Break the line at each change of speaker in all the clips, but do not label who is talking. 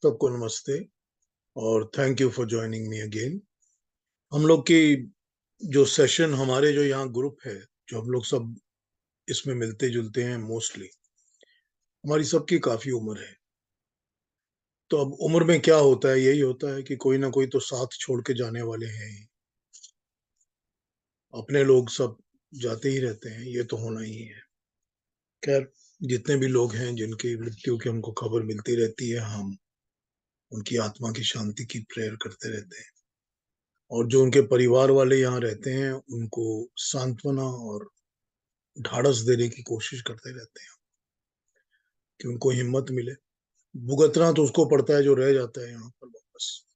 सबको नमस्ते और thank you for joining me again. हम लोग की जो सेशन, हमारे जो यहाँ ग्रुप है, जो हम लोग सब इसमें मिलते जुलते हैं, मोस्टली हमारी सबकी काफी उम्र है। तो अब उम्र में क्या होता है, यही होता है कि कोई ना कोई तो साथ छोड़ के जाने वाले हैं ही। अपने लोग सब जाते ही रहते हैं, ये तो होना ही है। खैर, जितने भी लोग हैं जिनकी मृत्यु की हमको खबर मिलती रहती है, हम उनकी आत्मा की शांति की प्रेयर करते रहते हैं। और जो उनके परिवार वाले यहाँ रहते हैं, उनको सांत्वना और ढाढ़स देने की कोशिश करते रहते हैं कि उनको हिम्मत मिले। भुगतना तो उसको पड़ता है जो रह जाता है यहाँ पर, वापस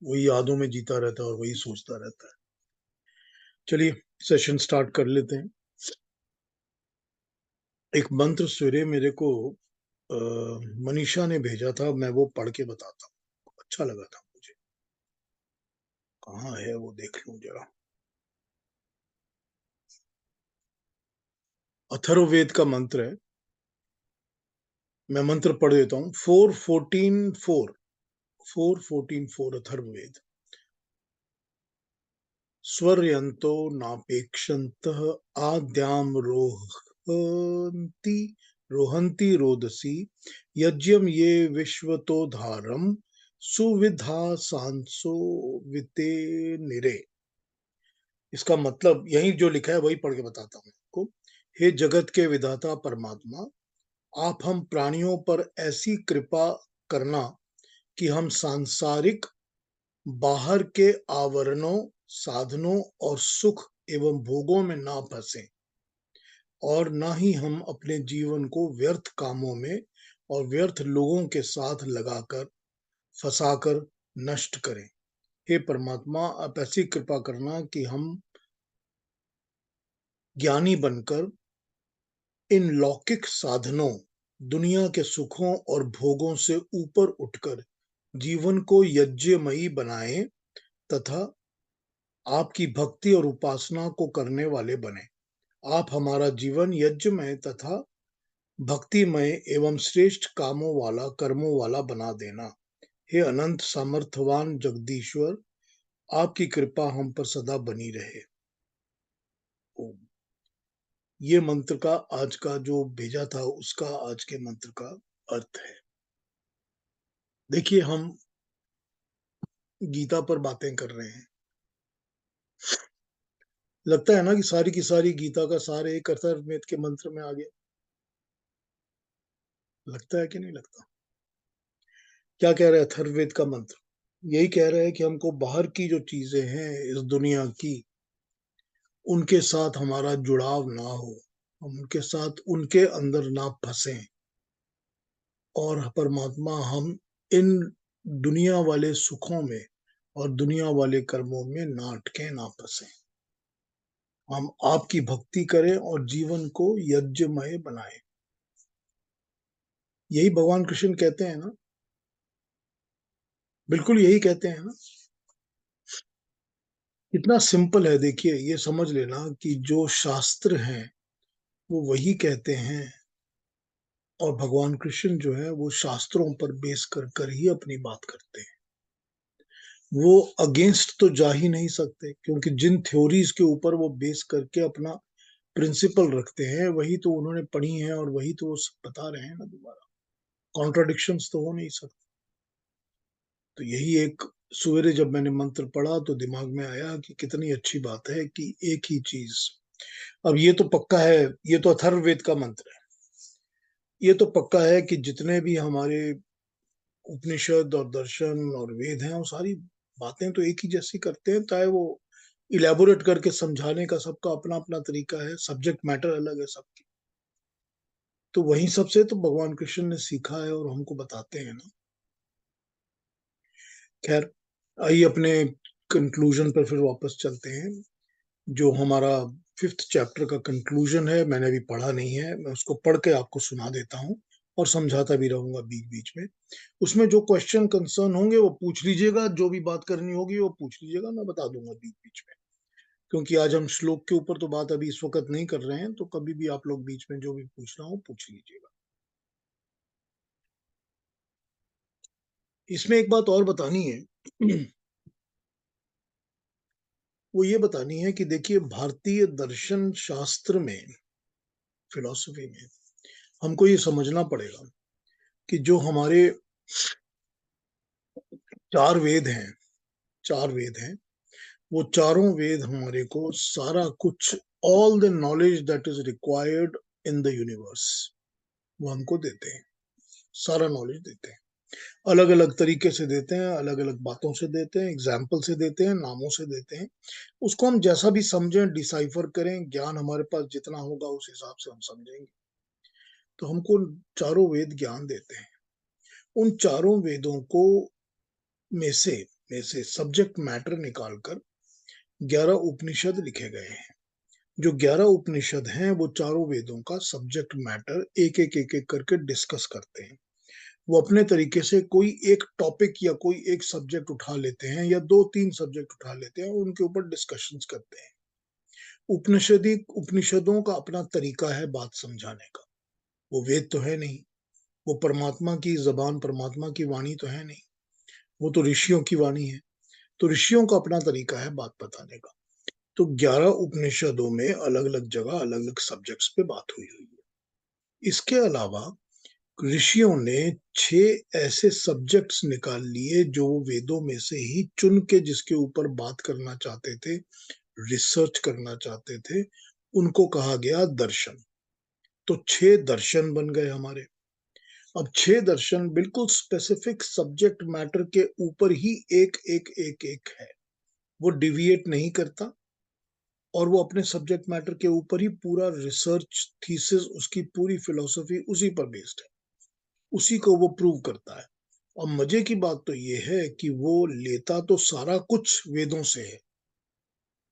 वही यादों में जीता रहता है और वही सोचता रहता है। चलिए सेशन स्टार्ट कर लेते हैं। एक मंत्र सवेरे मेरे को मनीषा ने भेजा था, मैं वो पढ़ के बताता हूँ, अच्छा लगा था मुझे। कहाँ है वो, देख लूं जरा। अथर्ववेद का मंत्र है, मैं मंत्र पढ़ देता हूँ। 4:14:4 अथर्ववेद। स्वर्यन्तो नापेक्षन्तः आद्यां रोहन्ति रोहन्ति रोदसी यज्ञम ये विश्वतो धारम सुविधा सांसो विते निरे। इसका मतलब यही जो लिखा है वही पढ़ के बताता हूँ आपको। हे जगत के विधाता परमात्मा, आप हम प्राणियों पर ऐसी कृपा करना कि हम सांसारिक बाहर के आवरणों, साधनों और सुख एवं भोगों में ना फंसे, और ना ही हम अपने जीवन को व्यर्थ कामों में और व्यर्थ लोगों के साथ लगाकर फंसाकर नष्ट करें। हे परमात्मा, आप ऐसी कृपा करना कि हम ज्ञानी बनकर इन लौकिक साधनों, दुनिया के सुखों और भोगों से ऊपर उठकर जीवन को यज्ञमयी बनाएं तथा आपकी भक्ति और उपासना को करने वाले बने। आप हमारा जीवन यज्ञमय तथा भक्तिमय एवं श्रेष्ठ कामों वाला, कर्मों वाला बना देना। हे अनंत सामर्थ्यवान जगदीश्वर, आपकी कृपा हम पर सदा बनी रहे। ओम। ये मंत्र का आज का जो भेजा था, उसका आज के मंत्र का अर्थ है। देखिए, हम गीता पर बातें कर रहे हैं। लगता है ना कि सारी की सारी गीता का सार एक अथर्ववेद के मंत्र में आ गया। लगता है कि नहीं लगता? क्या कह रहा है अथर्ववेद का मंत्र? यही कह रहा है कि हमको बाहर की जो चीजें हैं इस दुनिया की, उनके साथ हमारा जुड़ाव ना हो, हम उनके साथ उनके अंदर ना फंसे, और परमात्मा हम इन दुनिया वाले सुखों में और दुनिया वाले कर्मों में ना अटके, ना फंसे। हम आपकी भक्ति करें और जीवन को यज्ञमय बनाएं। यही भगवान कृष्ण कहते हैं ना, बिल्कुल यही कहते हैं ना। इतना सिंपल है, देखिए ये समझ लेना कि जो शास्त्र हैं वो वही कहते हैं, और भगवान कृष्ण जो है वो शास्त्रों पर बेस कर कर ही अपनी बात करते हैं। वो अगेंस्ट तो जा ही नहीं सकते, क्योंकि जिन थ्योरीज के ऊपर वो बेस करके अपना प्रिंसिपल रखते हैं वही तो उन्होंने पढ़ी हैं और वही तो वो बता रहे हैं ना दोबारा। कॉन्ट्राडिक्शंस तो हो नहीं सकते। तो यही एक, सवेरे जब मैंने मंत्र पढ़ा तो दिमाग में आया कि कितनी अच्छी बात है कि एक ही चीज। अब ये तो पक्का है, ये तो अथर्ववेद का मंत्र है। ये तो पक्का है कि जितने भी हमारे उपनिषद और दर्शन और वेद हैं, वो सारी बातें तो एक ही जैसी करते हैं, चाहे वो इलेबोरेट करके समझाने का सबका अपना अपना तरीका है, सब्जेक्ट मैटर अलग है सबकी। तो वही सबसे तो भगवान कृष्ण ने सीखा है और हमको बताते हैं ना। खैर, आइए अपने कंक्लूजन पर फिर वापस चलते हैं। जो हमारा 5th चैप्टर का कंक्लूजन है, मैंने अभी पढ़ा नहीं है, मैं उसको पढ़ के आपको सुना देता हूँ और समझाता भी रहूंगा बीच बीच में। उसमें जो क्वेश्चन कंसर्न होंगे वो पूछ लीजिएगा, जो भी बात करनी होगी वो पूछ लीजिएगा, मैं बता दूंगा बीच बीच में। क्योंकि आज हम श्लोक के ऊपर तो बात अभी इस वक्त नहीं कर रहे हैं, तो कभी भी आप लोग बीच में जो भी पूछना हो पूछ लीजिएगा। इसमें एक बात और बतानी है। वो ये बतानी है कि देखिए, भारतीय दर्शन शास्त्र में, फिलॉसफी में, हमको ये समझना पड़ेगा कि जो हमारे चार वेद हैं, चार वेद हैं, वो चारों वेद हमारे को सारा कुछ, all the knowledge that is required in the universe, वो हमको देते हैं, सारा नॉलेज देते हैं। अलग अलग तरीके से देते हैं, अलग अलग बातों से देते हैं, एग्जाम्पल से देते हैं, नामों से देते हैं। उसको हम जैसा भी समझें, डिसाइफर करें, ज्ञान हमारे पास जितना होगा उस हिसाब से हम समझेंगे। तो हमको चारों वेद ज्ञान देते हैं। उन चारों वेदों को में से सब्जेक्ट मैटर निकालकर 11 उपनिषद लिखे गए हैं। जो 11 उपनिषद हैं वो चारों वेदों का सब्जेक्ट मैटर एक एक करके डिस्कस करते हैं। वो अपने तरीके से कोई एक टॉपिक या कोई एक सब्जेक्ट उठा लेते हैं, या दो तीन सब्जेक्ट उठा लेते हैं और उनके ऊपर डिस्कशंस करते हैं। उपनिषदों का अपना तरीका है बात समझाने का। वो वेद तो है नहीं, वो परमात्मा की जबान, परमात्मा की वाणी तो है नहीं, वो तो ऋषियों की वाणी है। तो ऋषियों का अपना तरीका है बात बताने का। तो 11 उपनिषदों में अलग अलग जगह अलग अलग सब्जेक्ट्स पे बात हुई हुई है। इसके अलावा ऋषियों ने 6 ऐसे सब्जेक्ट्स निकाल लिए जो वेदों में से ही चुन के जिसके ऊपर बात करना चाहते थे, रिसर्च करना चाहते थे, उनको कहा गया दर्शन। तो 6 दर्शन बन गए हमारे। अब 6 दर्शन बिल्कुल स्पेसिफिक सब्जेक्ट मैटर के ऊपर ही एक है। वो डिविएट नहीं करता, और वो अपने सब्जेक्ट मैटर के ऊपर ही पूरा रिसर्च थीसिस, उसकी पूरी फिलोसफी उसी पर बेस्ड है, उसी को वो प्रूव करता है। और मजे की बात तो ये है कि वो लेता तो सारा कुछ वेदों से है।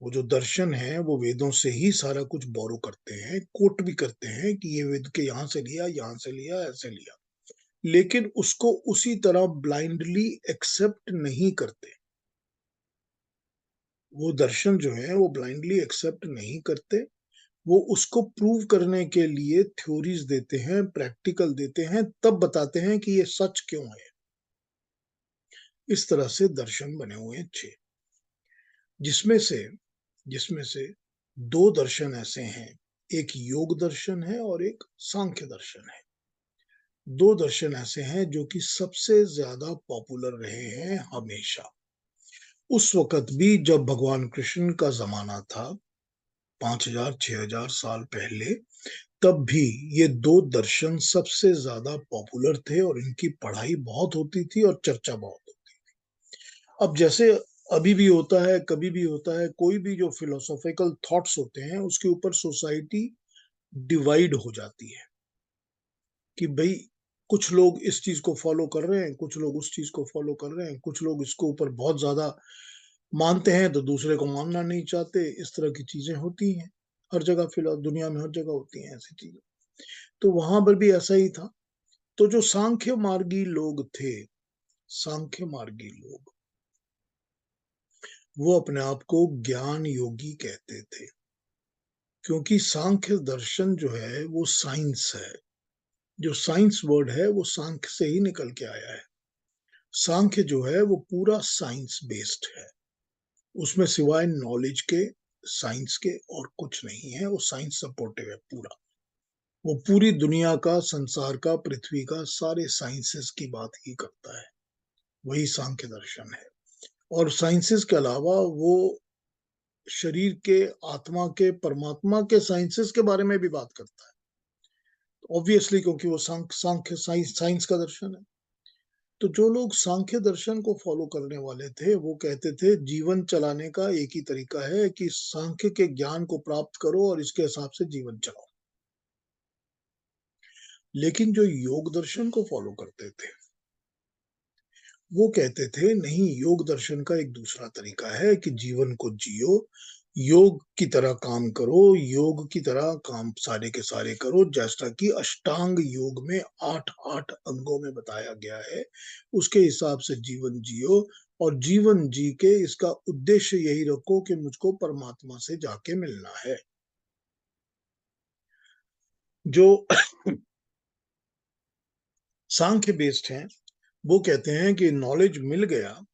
वो जो दर्शन है वो वेदों से ही सारा कुछ बोरो करते हैं, कोट भी करते हैं कि ये वेद के यहाँ से लिया, यहाँ से लिया, ऐसे लिया। लेकिन उसको उसी तरह ब्लाइंडली एक्सेप्ट नहीं करते। वो दर्शन जो है वो ब्लाइंडली एक्सेप्ट नहीं करते। वो उसको प्रूव करने के लिए थ्योरीज देते हैं, प्रैक्टिकल देते हैं, तब बताते हैं कि ये सच क्यों है। इस तरह से दर्शन बने हुए हैं 6, जिसमें से जिसमें से 2 दर्शन ऐसे हैं, एक योग दर्शन है और एक सांख्य दर्शन है। 2 दर्शन ऐसे हैं जो कि सबसे ज्यादा पॉपुलर रहे हैं हमेशा। उस वक्त भी जब भगवान कृष्ण का जमाना था, 5000 6000 साल पहले, तब भी ये 2 दर्शन सबसे ज्यादा पॉपुलर थे और इनकी पढ़ाई बहुत होती थी और चर्चा बहुत होती। अब जैसे अभी भी होता है, कभी भी होता है, कोई भी जो फिलोसॉफिकल थॉट्स होते हैं उसके ऊपर सोसाइटी डिवाइड हो जाती है कि भाई कुछ लोग इस चीज को फॉलो कर रहे हैं, कुछ लोग उस चीज को फॉलो कर रहे हैं, कुछ लोग इसको ऊपर बहुत ज्यादा मानते हैं तो दूसरे को मानना नहीं चाहते। इस तरह की चीजें होती हैं हर जगह, फिलहाल दुनिया में हर जगह होती हैं ऐसी चीजें। तो वहां पर भी ऐसा ही था। तो जो सांख्य मार्गी लोग थे, सांख्य मार्गी लोग, वो अपने आप को ज्ञान योगी कहते थे, क्योंकि सांख्य दर्शन जो है वो साइंस है। जो साइंस वर्ड है वो सांख्य से ही निकल के आया है। सांख्य जो है वो पूरा साइंस बेस्ड है। उसमें सिवाय नॉलेज के, साइंस के और कुछ नहीं है। वो साइंस सपोर्टिव है पूरा। वो पूरी दुनिया का, संसार का, पृथ्वी का, सारे साइंसेस की बात ही करता है। वही सांख्य दर्शन है। और साइंसेस के अलावा वो शरीर के, आत्मा के, परमात्मा के साइंसेस के बारे में भी बात करता है, ऑब्वियसली, क्योंकि वो सांख्य साइंस का दर्शन है। तो जो लोग सांख्य दर्शन को फॉलो करने वाले थे वो कहते थे जीवन चलाने का एक ही तरीका है कि सांख्य के ज्ञान को प्राप्त करो और इसके हिसाब से जीवन चलाओ। लेकिन जो योग दर्शन को फॉलो करते थे वो कहते थे नहीं, योग दर्शन का एक दूसरा तरीका है कि जीवन को जियो, योग की तरह काम करो, योग की तरह काम सारे के सारे करो, जैसा कि अष्टांग योग में 8 8 अंगों में बताया गया है, उसके हिसाब से जीवन जियो। और जीवन जी के इसका उद्देश्य यही रखो कि मुझको परमात्मा से जाके मिलना है। जो सांख्य बेस्ड हैं वो कहते हैं कि नॉलेज मिल गया,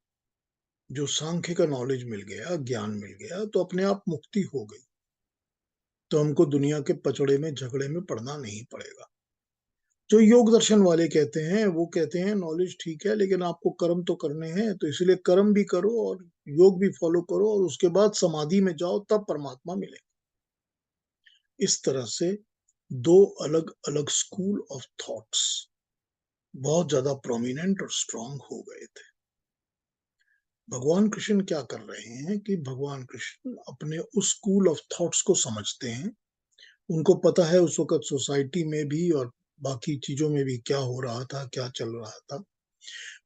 जो सांख्य का नॉलेज मिल गया, ज्ञान मिल गया, तो अपने आप मुक्ति हो गई। तो हमको दुनिया के पचड़े में, झगड़े में पड़ना नहीं पड़ेगा। जो योग दर्शन वाले कहते हैं, वो कहते हैं नॉलेज ठीक है, लेकिन आपको कर्म तो करने हैं, तो इसलिए कर्म भी करो और योग भी फॉलो करो और उसके बाद समाधि में जाओ, तब परमात्मा मिले। इस तरह से दो अलग अलग स्कूल ऑफ थॉट्स बहुत ज्यादा प्रोमिनेंट और स्ट्रांग हो गए थे। भगवान कृष्ण क्या कर रहे हैं कि भगवान कृष्ण अपने उस स्कूल ऑफ थॉट्स को समझते हैं। उनको पता है उस वक्त सोसाइटी में भी और बाकी चीजों में भी क्या हो रहा था, क्या चल रहा था।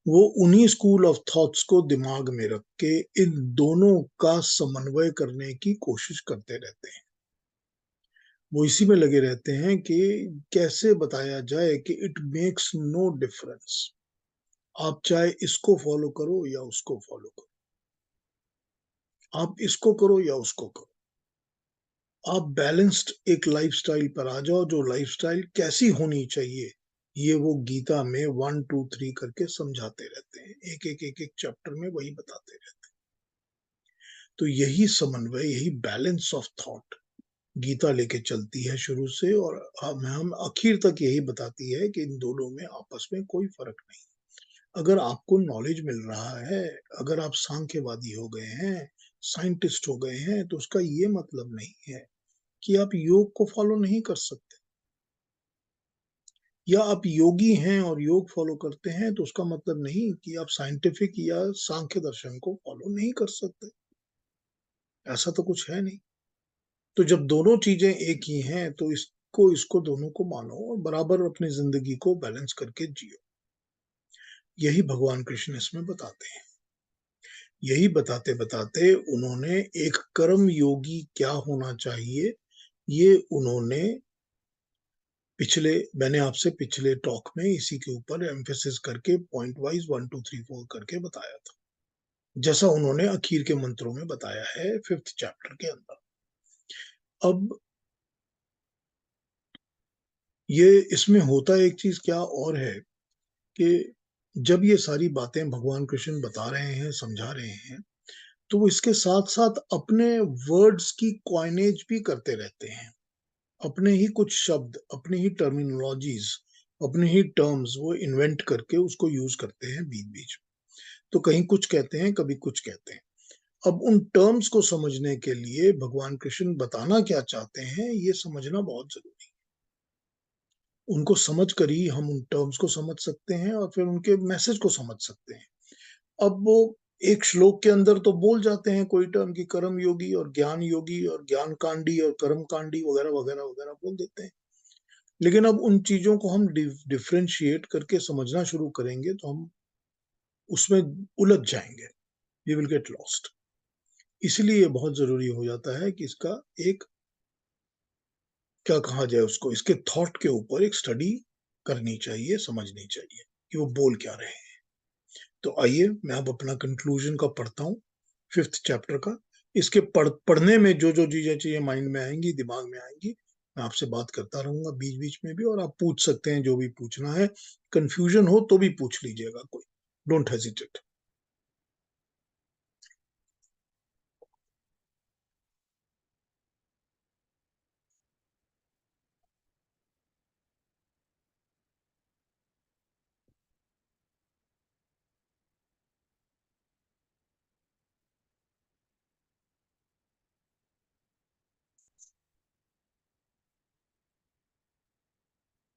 वो उन्हीं स्कूल ऑफ थॉट्स को दिमाग में रख के इन दोनों का समन्वय करने की कोशिश करते रहते हैं। वो इसी में लगे रहते हैं कि कैसे बताया जाए कि इट मेक्स नो डिफरेंस, आप चाहे इसको फॉलो करो या उसको फॉलो करो, आप इसको करो या उसको करो, आप बैलेंस्ड एक लाइफस्टाइल पर आ जाओ, जो लाइफस्टाइल कैसी होनी चाहिए, ये वो गीता में 1 2 3 करके समझाते रहते हैं। एक चैप्टर में वही बताते रहते हैं। तो यही समन्वय, यही बैलेंस ऑफ थॉट गीता लेके चलती है शुरू से, और हम आखिर तक यही बताती है कि इन दोनों में आपस में कोई फर्क नहीं। अगर आपको नॉलेज मिल रहा है, अगर आप सांख्यवादी हो गए हैं, साइंटिस्ट हो गए हैं, तो उसका ये मतलब नहीं है कि आप योग को फॉलो नहीं कर सकते, या आप योगी हैं और योग फॉलो करते हैं तो उसका मतलब नहीं कि आप साइंटिफिक या सांख्य दर्शन को फॉलो नहीं कर सकते। ऐसा तो कुछ है नहीं। तो जब दोनों चीजें एक ही हैं, तो इसको इसको दोनों को मानो और बराबर अपनी जिंदगी को बैलेंस करके जियो। यही भगवान कृष्ण इसमें बताते हैं। यही बताते बताते उन्होंने एक कर्म योगी क्या होना चाहिए, ये उन्होंने मैंने आपसे पिछले टॉक में इसी के ऊपर एम्फेसिस करके पॉइंट वाइज 1 2 3 4 करके बताया था, जैसा उन्होंने आखिर के मंत्रों में बताया है 5th चैप्टर के अंदर। अब ये इसमें होता एक चीज क्या और है कि जब ये सारी बातें भगवान कृष्ण बता रहे हैं, समझा रहे हैं, तो वो इसके साथ साथ अपने वर्ड्स की कॉइनेज भी करते रहते हैं। अपने ही कुछ शब्द, अपनी ही टर्मिनोलॉजीज, अपने ही टर्म्स वो इन्वेंट करके उसको यूज करते हैं बीच बीच में। तो कहीं कुछ कहते हैं, कभी कुछ कहते हैं। अब उन टर्म्स को समझने के लिए भगवान कृष्ण बताना क्या चाहते हैं, ये समझना बहुत जरूरी है। उनको समझ कर ही हम उन टर्म्स को समझ सकते हैं और फिर उनके मैसेज को समझ सकते हैं। अब वो एक श्लोक के अंदर तो बोल जाते हैं कोई टर्म की कर्म योगी और ज्ञान योगी और ज्ञान कांडी और कर्म कांडी वगैरह वगैरह वगैरह बोल देते हैं। लेकिन अब उन चीजों को हम डिफ्रेंशिएट करके समझना शुरू करेंगे तो हम उसमें उलझ जाएंगे, वी विल गेट लॉस्ट। इसलिए बहुत जरूरी हो जाता है कि इसका एक, क्या कहा जाए उसको, इसके थॉट के ऊपर एक स्टडी करनी चाहिए, समझनी चाहिए कि वो बोल क्या रहे हैं। तो आइए मैं अब अपना कंक्लूजन का पढ़ता हूँ 5th चैप्टर का। इसके पढ़ने में जो जो चीजें चाहिए माइंड में आएंगी, दिमाग में आएंगी, मैं आपसे बात करता रहूंगा बीच बीच में भी, और आप पूछ सकते हैं जो भी पूछना है। कंफ्यूजन हो तो भी पूछ लीजिएगा, कोई डोंट हेजिटेट।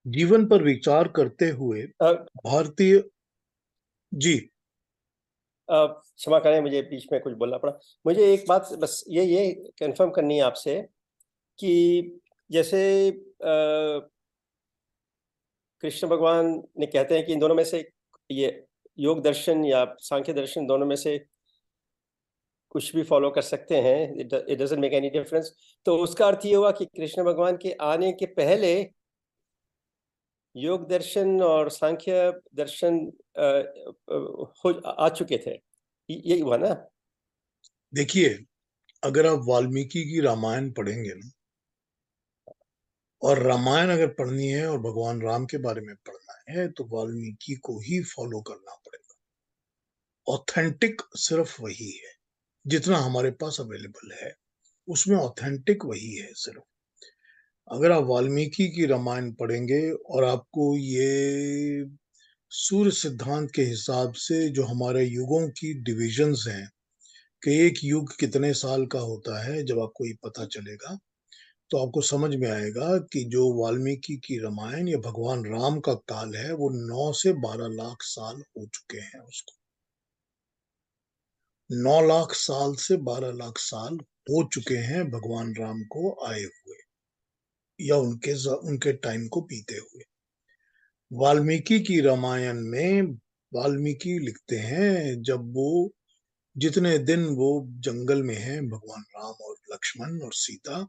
जीवन पर विचार करते हुए
अब
भारतीय, जी
क्षमा करें, मुझे बीच में कुछ बोलना पड़ा। मुझे एक बात बस ये कंफर्म करनी है आपसे कि जैसे कृष्ण भगवान ने कहते हैं कि इन दोनों में से ये योग दर्शन या सांख्य दर्शन दोनों में से कुछ भी फॉलो कर सकते हैं, it doesn't make any difference. तो उसका अर्थ ये हुआ कि कृष्ण भगवान के आने के पहले योग दर्शन और सांख्य दर्शन आ चुके थे, ये हुआ ना?
देखिए, अगर आप वाल्मीकि की रामायण पढ़ेंगे ना, और रामायण अगर पढ़नी है और भगवान राम के बारे में पढ़ना है, है तो वाल्मीकि को ही फॉलो करना पड़ेगा। ऑथेंटिक सिर्फ वही है, जितना हमारे पास अवेलेबल है उसमें ऑथेंटिक वही है सिर्फ। अगर आप वाल्मीकि की रामायण पढ़ेंगे और आपको ये सूर्य सिद्धांत के हिसाब से जो हमारे युगों की डिविजन्स हैं कि एक युग कितने साल का होता है, जब आपको ये पता चलेगा तो आपको समझ में आएगा कि जो वाल्मीकि की रामायण या भगवान राम का काल है वो 9 से 12 लाख साल हो चुके हैं उसको। 9 लाख साल से 12 लाख साल हो चुके हैं भगवान राम को आए हुए, या उनके टाइम को बीते हुए। वाल्मीकि की रामायण में वाल्मीकि लिखते हैं जब वो जितने दिन वो जंगल में हैं, भगवान राम और लक्ष्मण और सीता,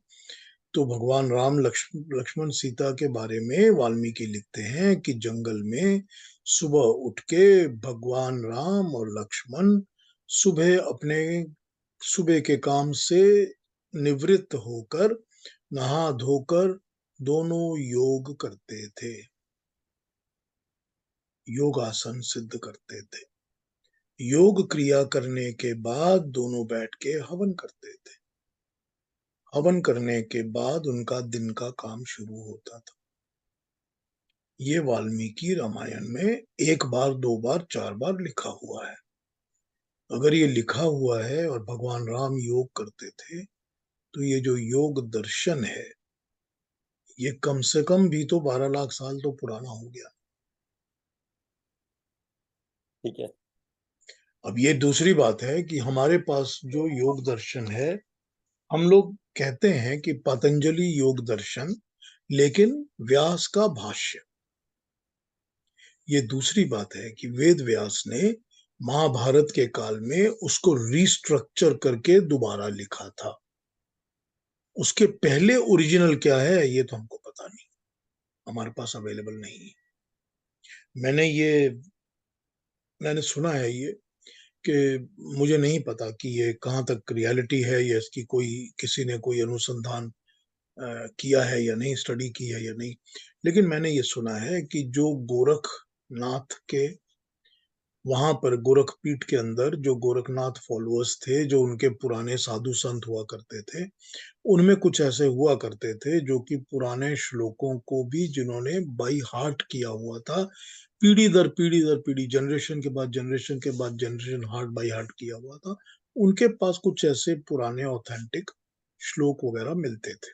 तो भगवान राम लक्ष्मण सीता के बारे में वाल्मीकि लिखते हैं कि जंगल में सुबह उठ के भगवान राम और लक्ष्मण सुबह अपने सुबह के काम से निवृत्त होकर नहा धोकर दोनों योग करते थे, योगासन सिद्ध करते थे। योग क्रिया करने के बाद दोनों बैठ के हवन करते थे। हवन करने के बाद उनका दिन का काम शुरू होता था। ये वाल्मीकि रामायण में एक बार, दो बार, चार बार लिखा हुआ है। अगर ये लिखा हुआ है और भगवान राम योग करते थे, तो ये जो योग दर्शन है, ये कम से कम भी तो 12 लाख साल तो पुराना हो गया।
ठीक है।
अब ये दूसरी बात है कि हमारे पास जो योग दर्शन है, हम लोग कहते हैं कि पतंजलि योग दर्शन, लेकिन व्यास का भाष्य। ये दूसरी बात है कि वेद व्यास ने महाभारत के काल में उसको रिस्ट्रक्चर करके दोबारा लिखा था। उसके पहले ओरिजिनल क्या है ये तो हमको पता नहीं, हमारे पास अवेलेबल नहीं है। मैंने सुना है ये कि मुझे नहीं पता कि ये कहाँ तक रियलिटी है या इसकी कोई किसी ने कोई अनुसंधान किया है या नहीं, स्टडी की है या नहीं, लेकिन मैंने ये सुना है कि जो गोरखनाथ के वहां पर गोरखपीठ के अंदर जो गोरखनाथ फॉलोअर्स थे, जो उनके पुराने साधु संत हुआ करते थे, उनमें कुछ ऐसे हुआ करते थे जो कि पुराने श्लोकों को भी जिन्होंने बाई हार्ट किया हुआ था, पीढ़ी दर पीढ़ी दर पीढ़ी, जनरेशन के बाद जनरेशन के बाद जनरेशन हार्ट बाई हार्ट किया हुआ था, उनके पास कुछ ऐसे पुराने ऑथेंटिक श्लोक वगैरह मिलते थे।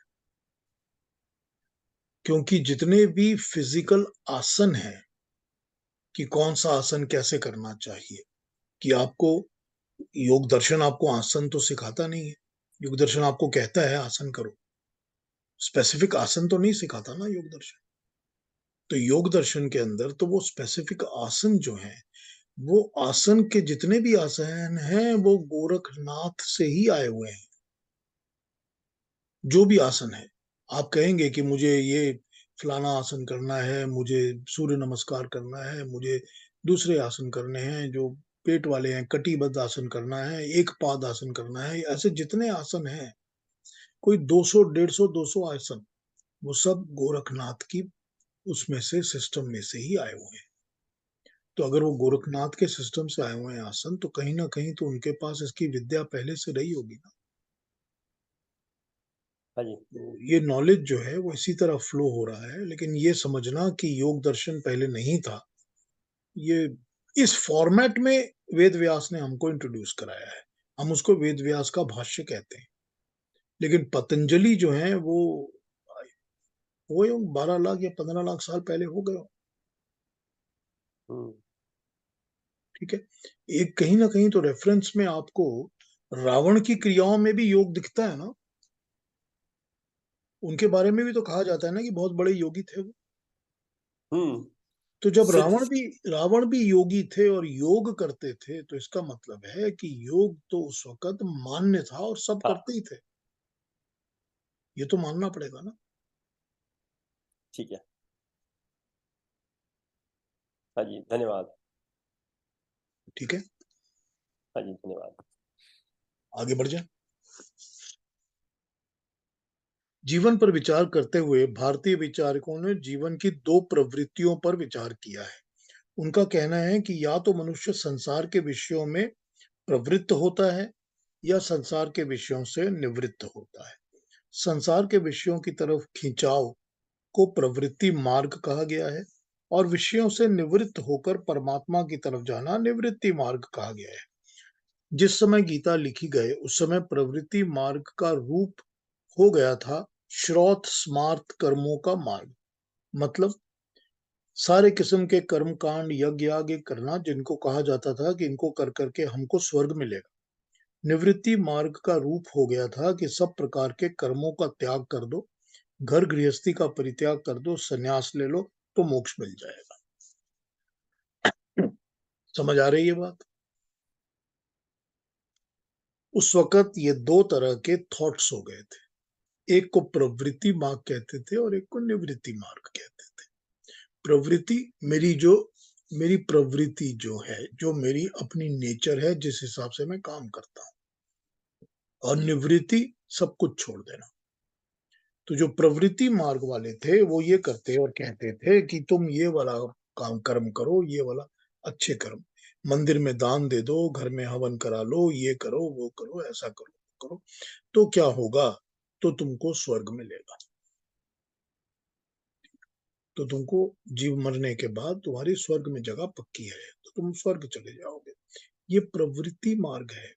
क्योंकि जितने भी फिजिकल आसन हैं कि कौन सा आसन कैसे करना चाहिए, कि आपको योग दर्शन आपको आसन तो सिखाता नहीं है। योग दर्शन आपको कहता है आसन करो, स्पेसिफिक आसन तो नहीं सिखाता ना योग दर्शन। तो योग दर्शन के अंदर तो वो स्पेसिफिक आसन जो है, वो आसन के जितने भी आसन हैं वो गोरखनाथ से ही आए हुए हैं। जो भी आसन है, आप कहेंगे कि मुझे ये फलाना आसन करना है, मुझे सूर्य नमस्कार करना है, मुझे दूसरे आसन करने हैं जो पेट वाले हैं, कटिबद्ध आसन करना है, एक पाद आसन करना है, ऐसे जितने आसन हैं, कोई 200, 150, 200 आसन, वो सब गोरखनाथ की उसमें से सिस्टम में से ही आए हुए हैं। तो अगर वो गोरखनाथ के सिस्टम से आए हुए हैं आसन, तो कहीं ना कहीं तो उनके पास इसकी विद्या पहले से रही होगी ना।
हाँ जी।
तो ये नॉलेज जो है वो इसी तरह फ्लो हो रहा है, लेकिन ये समझना कि योग दर्शन पहले नहीं था, ये इस फॉर्मेट में वेद व्यास ने हमको इंट्रोड्यूस कराया है। हम उसको वेद व्यास का भाष्य कहते हैं। लेकिन पतंजलि जो है वो 12 लाख या 15 लाख साल पहले हो गए।
हम्म।
ठीक है। एक कहीं ना कहीं तो रेफरेंस में आपको रावण की क्रियाओं में भी योग दिखता है ना। उनके बारे में भी तो कहा जाता है ना कि बहुत बड़े योगी थे वो।
हम्म।
तो जब
सिद्ध।
रावण भी योगी थे और योग करते थे, तो इसका मतलब है कि योग तो उस वक्त मान्य था और सब
हाँ।
करते ही थे। ये तो मानना पड़ेगा ना।
ठीक है। हाँ जी, धन्यवाद।
ठीक है,
हाँ जी, धन्यवाद।
आगे बढ़ जाए। जीवन पर विचार करते हुए भारतीय विचारकों ने जीवन की 2 प्रवृत्तियों पर विचार किया है। उनका कहना है कि या तो मनुष्य संसार के विषयों में प्रवृत्त होता है या संसार के विषयों से निवृत्त होता है। संसार के विषयों की तरफ खिंचाव को प्रवृत्ति मार्ग कहा गया है और विषयों से निवृत्त होकर परमात्मा की तरफ जाना निवृत्ति मार्ग कहा गया है। जिस समय गीता लिखी गई उस समय प्रवृत्ति मार्ग का रूप हो गया था श्रौत स्मार्त कर्मों का मार्ग। मतलब सारे किस्म के कर्म कांड यज्ञ याग करना जिनको कहा जाता था कि इनको कर करके हमको स्वर्ग मिलेगा। निवृत्ति मार्ग का रूप हो गया था कि सब प्रकार के कर्मों का त्याग कर दो, घर गृहस्थी का परित्याग कर दो, सन्यास ले लो तो मोक्ष मिल जाएगा। समझ आ रही है बात? उस वक्त ये 2 तरह के थॉट्स हो गए थे। एक को प्रवृत्ति मार्ग कहते थे और एक को निवृत्ति मार्ग कहते थे। प्रवृत्ति मेरी प्रवृत्ति जो है, जो मेरी अपनी नेचर है, जिस हिसाब से मैं काम करता हूँ, और निवृत्ति सब कुछ छोड़ देना। तो जो प्रवृत्ति मार्ग वाले थे वो ये करते और कहते थे कि तुम ये वाला काम कर्म करो, ये वाला अच्छे कर्म, मंदिर में दान दे दो, घर में हवन करा लो, ये करो वो करो, ऐसा करो वो करो, तो क्या होगा, तो तुमको स्वर्ग मिलेगा, तो तुमको जीव मरने के बाद तुम्हारी स्वर्ग में जगह पक्की है, तो तुम स्वर्ग चले जाओगे। ये प्रवृत्ति मार्ग है।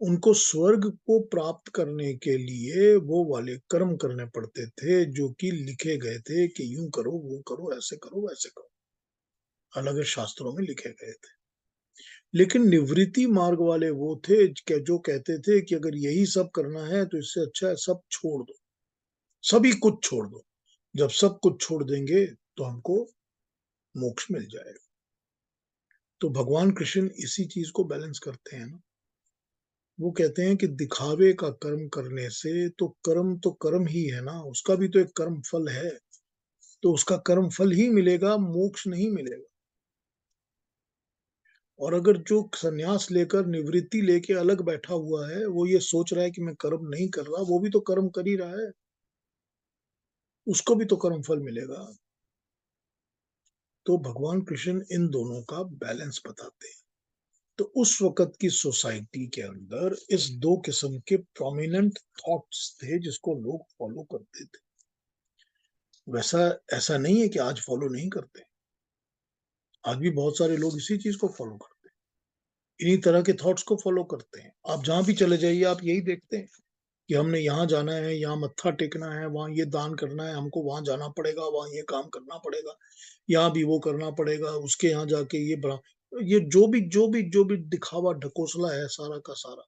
उनको स्वर्ग को प्राप्त करने के लिए वो वाले कर्म करने पड़ते थे जो कि लिखे गए थे कि यूं करो वो करो ऐसे करो वैसे करो, अलग शास्त्रों में लिखे गए थे। लेकिन निवृत्ति मार्ग वाले वो थे जो कहते थे कि अगर यही सब करना है तो इससे अच्छा है सब छोड़ दो, सभी कुछ छोड़ दो। जब सब कुछ छोड़ देंगे तो हमको मोक्ष मिल जाएगा। तो भगवान कृष्ण इसी चीज को बैलेंस करते हैं ना। वो कहते हैं कि दिखावे का कर्म करने से तो कर्म ही है ना, उसका भी तो एक कर्म फल है, तो उसका कर्म फल ही मिलेगा, मोक्ष नहीं मिलेगा। और अगर जो सन्यास लेकर निवृत्ति लेके अलग बैठा हुआ है, वो ये सोच रहा है कि मैं कर्म नहीं कर रहा, वो भी तो कर्म कर ही रहा है, उसको भी तो कर्म फल मिलेगा। तो भगवान कृष्ण इन दोनों का बैलेंस बताते हैं। तो उस वक्त की सोसाइटी के अंदर इस 2 किस्म के प्रोमिनेंट थॉट्स थे जिसको लोग फॉलो करते थे। वैसा ऐसा नहीं है कि आज फॉलो नहीं करते। आज भी बहुत सारे लोग इसी चीज को फॉलो करते हैं, इन्हीं तरह के थॉट्स को फॉलो करते हैं। आप जहां भी चले जाइए आप यही देखते हैं कि हमने यहाँ जाना है, यहाँ मत्था टेकना है, वहां ये दान करना है, हमको वहां जाना पड़ेगा, वहां ये काम करना पड़ेगा, यहाँ भी वो करना पड़ेगा, उसके यहाँ जाके ये जो भी दिखावा ढकोसला है सारा का सारा,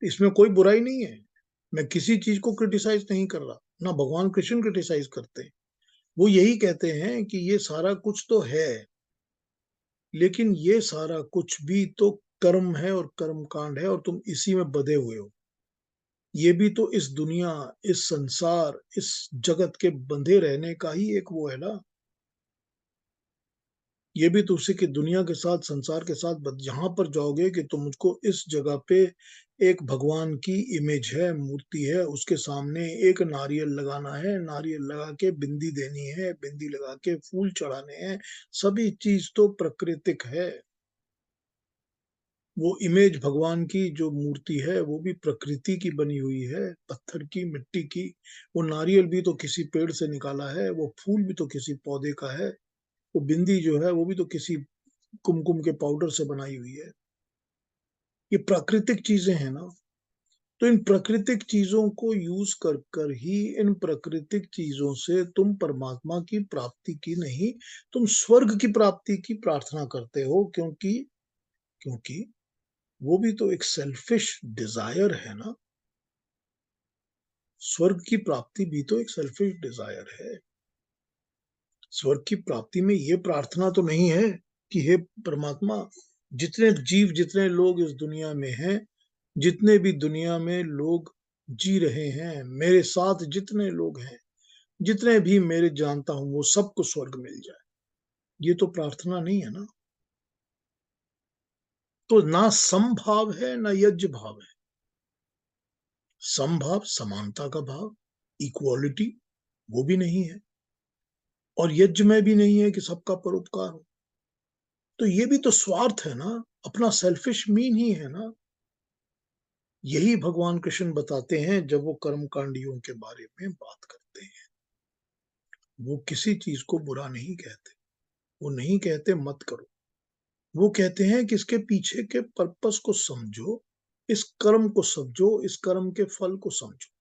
इसमें कोई बुराई नहीं है। मैं किसी चीज को क्रिटिसाइज नहीं कर रहा, ना भगवान कृष्ण क्रिटिसाइज करते हैं। वो यही कहते हैं कि ये सारा कुछ तो है, लेकिन ये सारा कुछ भी तो कर्म है और कर्म कांड है और तुम इसी में बधे हुए हो। ये भी तो इस दुनिया, इस संसार, इस जगत के बंधे रहने का ही एक वो है ना। ये भी तो उसी की दुनिया के साथ, संसार के साथ जहां पर जाओगे कि तुम मुझको इस जगह पे एक भगवान की इमेज है, मूर्ति है, उसके सामने एक नारियल लगाना है, नारियल लगा के बिंदी देनी है, बिंदी लगा के फूल चढ़ाने हैं, सभी चीज तो प्राकृतिक है। वो इमेज भगवान की जो मूर्ति है वो भी प्रकृति की बनी हुई है, पत्थर की, मिट्टी की। वो नारियल भी तो किसी पेड़ से निकाला है, वो फूल भी तो किसी पौधे का है, वो बिंदी जो है वो भी तो किसी कुमकुम के पाउडर से बनाई हुई है। ये प्राकृतिक चीजें हैं ना। तो इन प्राकृतिक चीजों को यूज कर कर ही इन प्राकृतिक चीजों से तुम परमात्मा की प्राप्ति की नहीं, तुम स्वर्ग की प्राप्ति की प्रार्थना करते हो, क्योंकि क्योंकि वो भी तो एक सेल्फिश डिजायर है ना। स्वर्ग की प्राप्ति भी तो एक सेल्फिश डिजायर है। स्वर्ग की प्राप्ति में ये प्रार्थना तो नहीं है कि हे परमात्मा, जितने जीव, जितने लोग इस दुनिया में हैं, जितने भी दुनिया में लोग जी रहे हैं, मेरे साथ जितने लोग हैं, जितने भी मेरे जानता हूं, वो सबको स्वर्ग मिल जाए, ये तो प्रार्थना नहीं है ना। तो ना समभाव है ना यज्ञ भाव है। समभाव समानता का भाव, इक्वालिटी वो भी नहीं है, और यज्ञ में भी नहीं है कि सबका परोपकार हो। तो ये भी तो स्वार्थ है ना, अपना सेल्फिश मीन ही है ना। यही भगवान कृष्ण बताते हैं जब वो कर्म कांडियों के बारे में बात करते हैं। वो किसी चीज को बुरा नहीं कहते, वो नहीं कहते मत करो, वो कहते हैं कि इसके पीछे के पर्पस को समझो, इस कर्म को समझो, इस कर्म के फल को समझो।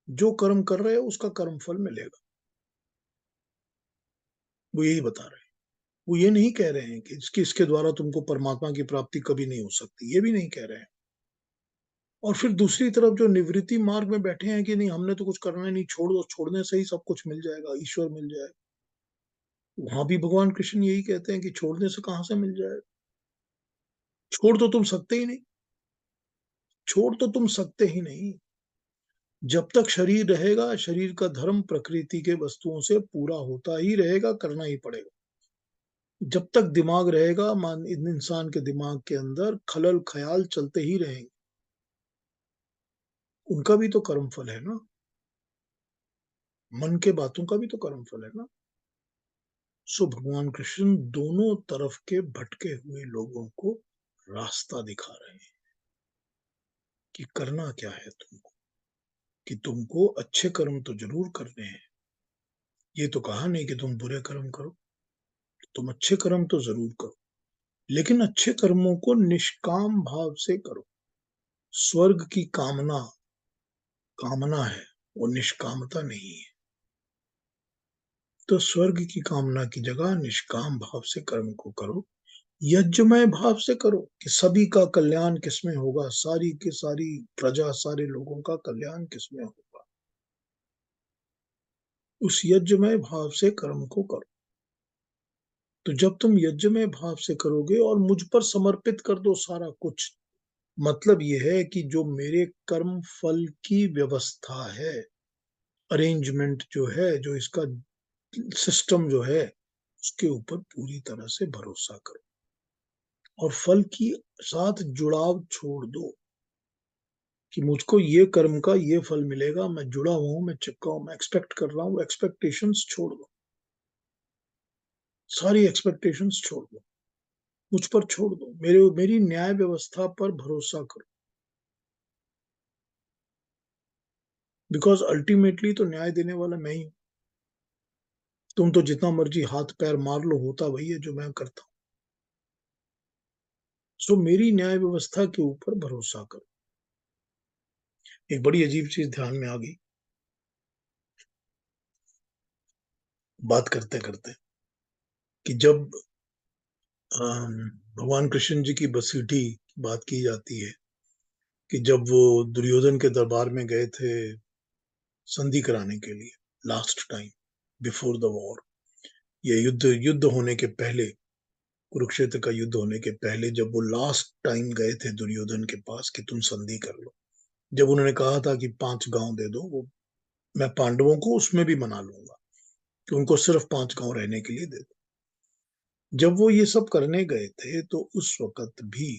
जो कर्म कर रहे हो उसका कर्म फल मिलेगा, वो यही बता रहे हैं। वो ये नहीं कह रहे हैं कि इसके द्वारा तुमको परमात्मा की प्राप्ति कभी नहीं हो सकती, ये भी नहीं कह रहे हैं। और फिर दूसरी तरफ जो निवृत्ति मार्ग में बैठे हैं कि नहीं हमने तो कुछ करना ही नहीं, छोड़ दो, छोड़ने से ही सब कुछ मिल जाएगा, ईश्वर मिल जाएगा। वहां भी भगवान कृष्ण यही कहते हैं कि छोड़ने से कहां से मिल जाएगा, छोड़ तो तुम सकते ही नहीं, छोड़ तो तुम सकते ही नहीं। जब तक शरीर रहेगा, शरीर का धर्म प्रकृति के वस्तुओं से पूरा होता ही रहेगा, करना ही पड़ेगा। जब तक दिमाग रहेगा, मान इंसान के दिमाग के अंदर खलल ख्याल चलते ही रहेंगे, उनका भी तो कर्म फल है ना, मन के बातों का भी तो कर्म फल है ना। सो भगवान कृष्ण दोनों तरफ के भटके हुए लोगों को रास्ता दिखा रहे हैं कि करना क्या है तुमको, कि तुमको अच्छे कर्म तो जरूर करने हैं। ये तो कहा नहीं कि तुम बुरे कर्म करो, तुम अच्छे कर्म तो जरूर करो, लेकिन अच्छे कर्मों को निष्काम भाव से करो। स्वर्ग की कामना कामना है, वो निष्कामता नहीं है। तो स्वर्ग की कामना की जगह निष्काम भाव से कर्म को करो, यज्ञमय भाव से करो कि सभी का कल्याण किसमें होगा, सारी की सारी प्रजा, सारे लोगों का कल्याण किसमें होगा। उस यज्ञमय भाव से कर्म को करो। तो जब तुम यज्ञमय भाव से करोगे और मुझ पर समर्पित कर दो सारा कुछ, मतलब यह है कि जो मेरे कर्म फल की व्यवस्था है, अरेंजमेंट जो है, जो इसका सिस्टम जो है, उसके ऊपर पूरी तरह से भरोसा करो और फल की साथ जुड़ाव छोड़ दो कि मुझको ये कर्म का ये फल मिलेगा, मैं जुड़ा हुआ हूं, मैं चिपका हूं, मैं एक्सपेक्ट कर रहा हूं। एक्सपेक्टेशंस छोड़ दो, सारी एक्सपेक्टेशंस छोड़ दो, मुझ पर छोड़ दो, मेरी न्याय व्यवस्था पर भरोसा करो। बिकॉज अल्टीमेटली तो न्याय देने वाला मैं ही हूं। तुम तो जितना मर्जी हाथ पैर मार लो, होता वही है जो मैं करता हूं। सो मेरी न्याय व्यवस्था के ऊपर भरोसा करो। एक बड़ी अजीब चीज ध्यान में आ गई बात करते करते, कि जब भगवान कृष्ण जी की बसीठी की बात की जाती है, कि जब वो दुर्योधन के दरबार में गए थे संधि कराने के लिए, last time before the war, ये युद्ध युद्ध होने के पहले, कुरुक्षेत्र का युद्ध होने के पहले, जब वो लास्ट टाइम गए थे दुर्योधन के पास कि तुम संधि कर लो, जब उन्होंने कहा था कि 5 गांव दे दो, वो मैं पांडवों को उसमें भी मना लूंगा कि उनको सिर्फ 5 गांव रहने के लिए दे दो। जब वो ये सब करने गए थे तो उस वक्त भी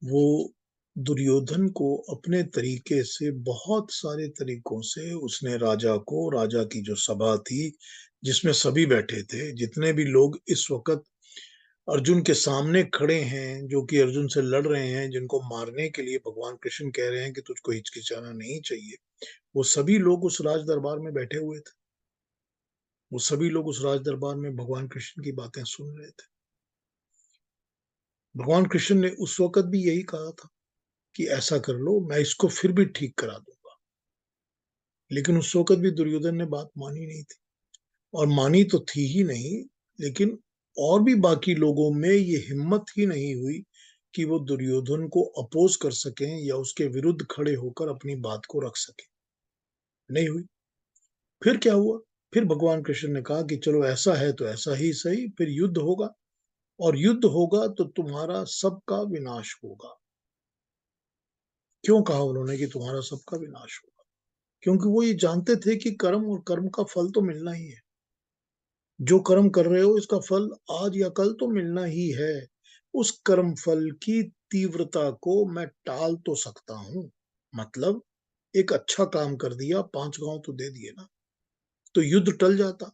वो दुर्योधन को अपने तरीके से, बहुत सारे तरीकों से, उसने राजा को, राजा की जो सभा थी जिसमें सभी बैठे थे, जितने भी लोग इस वक्त अर्जुन के सामने खड़े हैं, जो कि अर्जुन से लड़ रहे हैं, जिनको मारने के लिए भगवान कृष्ण कह रहे हैं कि तुझको हिचकिचाना नहीं चाहिए, वो सभी लोग उस राज दरबार में बैठे हुए थे। वो सभी लोग उस राज दरबार में भगवान कृष्ण की बातें सुन रहे थे। भगवान कृष्ण ने उस वक्त भी यही कहा था कि ऐसा कर लो, मैं इसको फिर भी ठीक करा दूंगा। लेकिन उस वक्त भी दुर्योधन ने बात मानी नहीं थी, और मानी तो थी ही नहीं, लेकिन और भी बाकी लोगों में ये हिम्मत ही नहीं हुई कि वो दुर्योधन को अपोज कर सकें या उसके विरुद्ध खड़े होकर अपनी बात को रख सकें। नहीं हुई। फिर क्या हुआ? फिर भगवान कृष्ण ने कहा कि चलो ऐसा है तो ऐसा ही सही, फिर युद्ध होगा, और युद्ध होगा तो तुम्हारा सबका विनाश होगा। क्यों कहा उन्होंने कि तुम्हारा सबका विनाश होगा? क्योंकि वो ये जानते थे कि कर्म और कर्म का फल तो मिलना ही है। जो कर्म कर रहे हो इसका फल आज या कल तो मिलना ही है। उस कर्म फल की तीव्रता को मैं टाल तो सकता हूं, मतलब एक अच्छा काम कर दिया, 5 गाँव तो दे दिए ना, तो युद्ध टल जाता,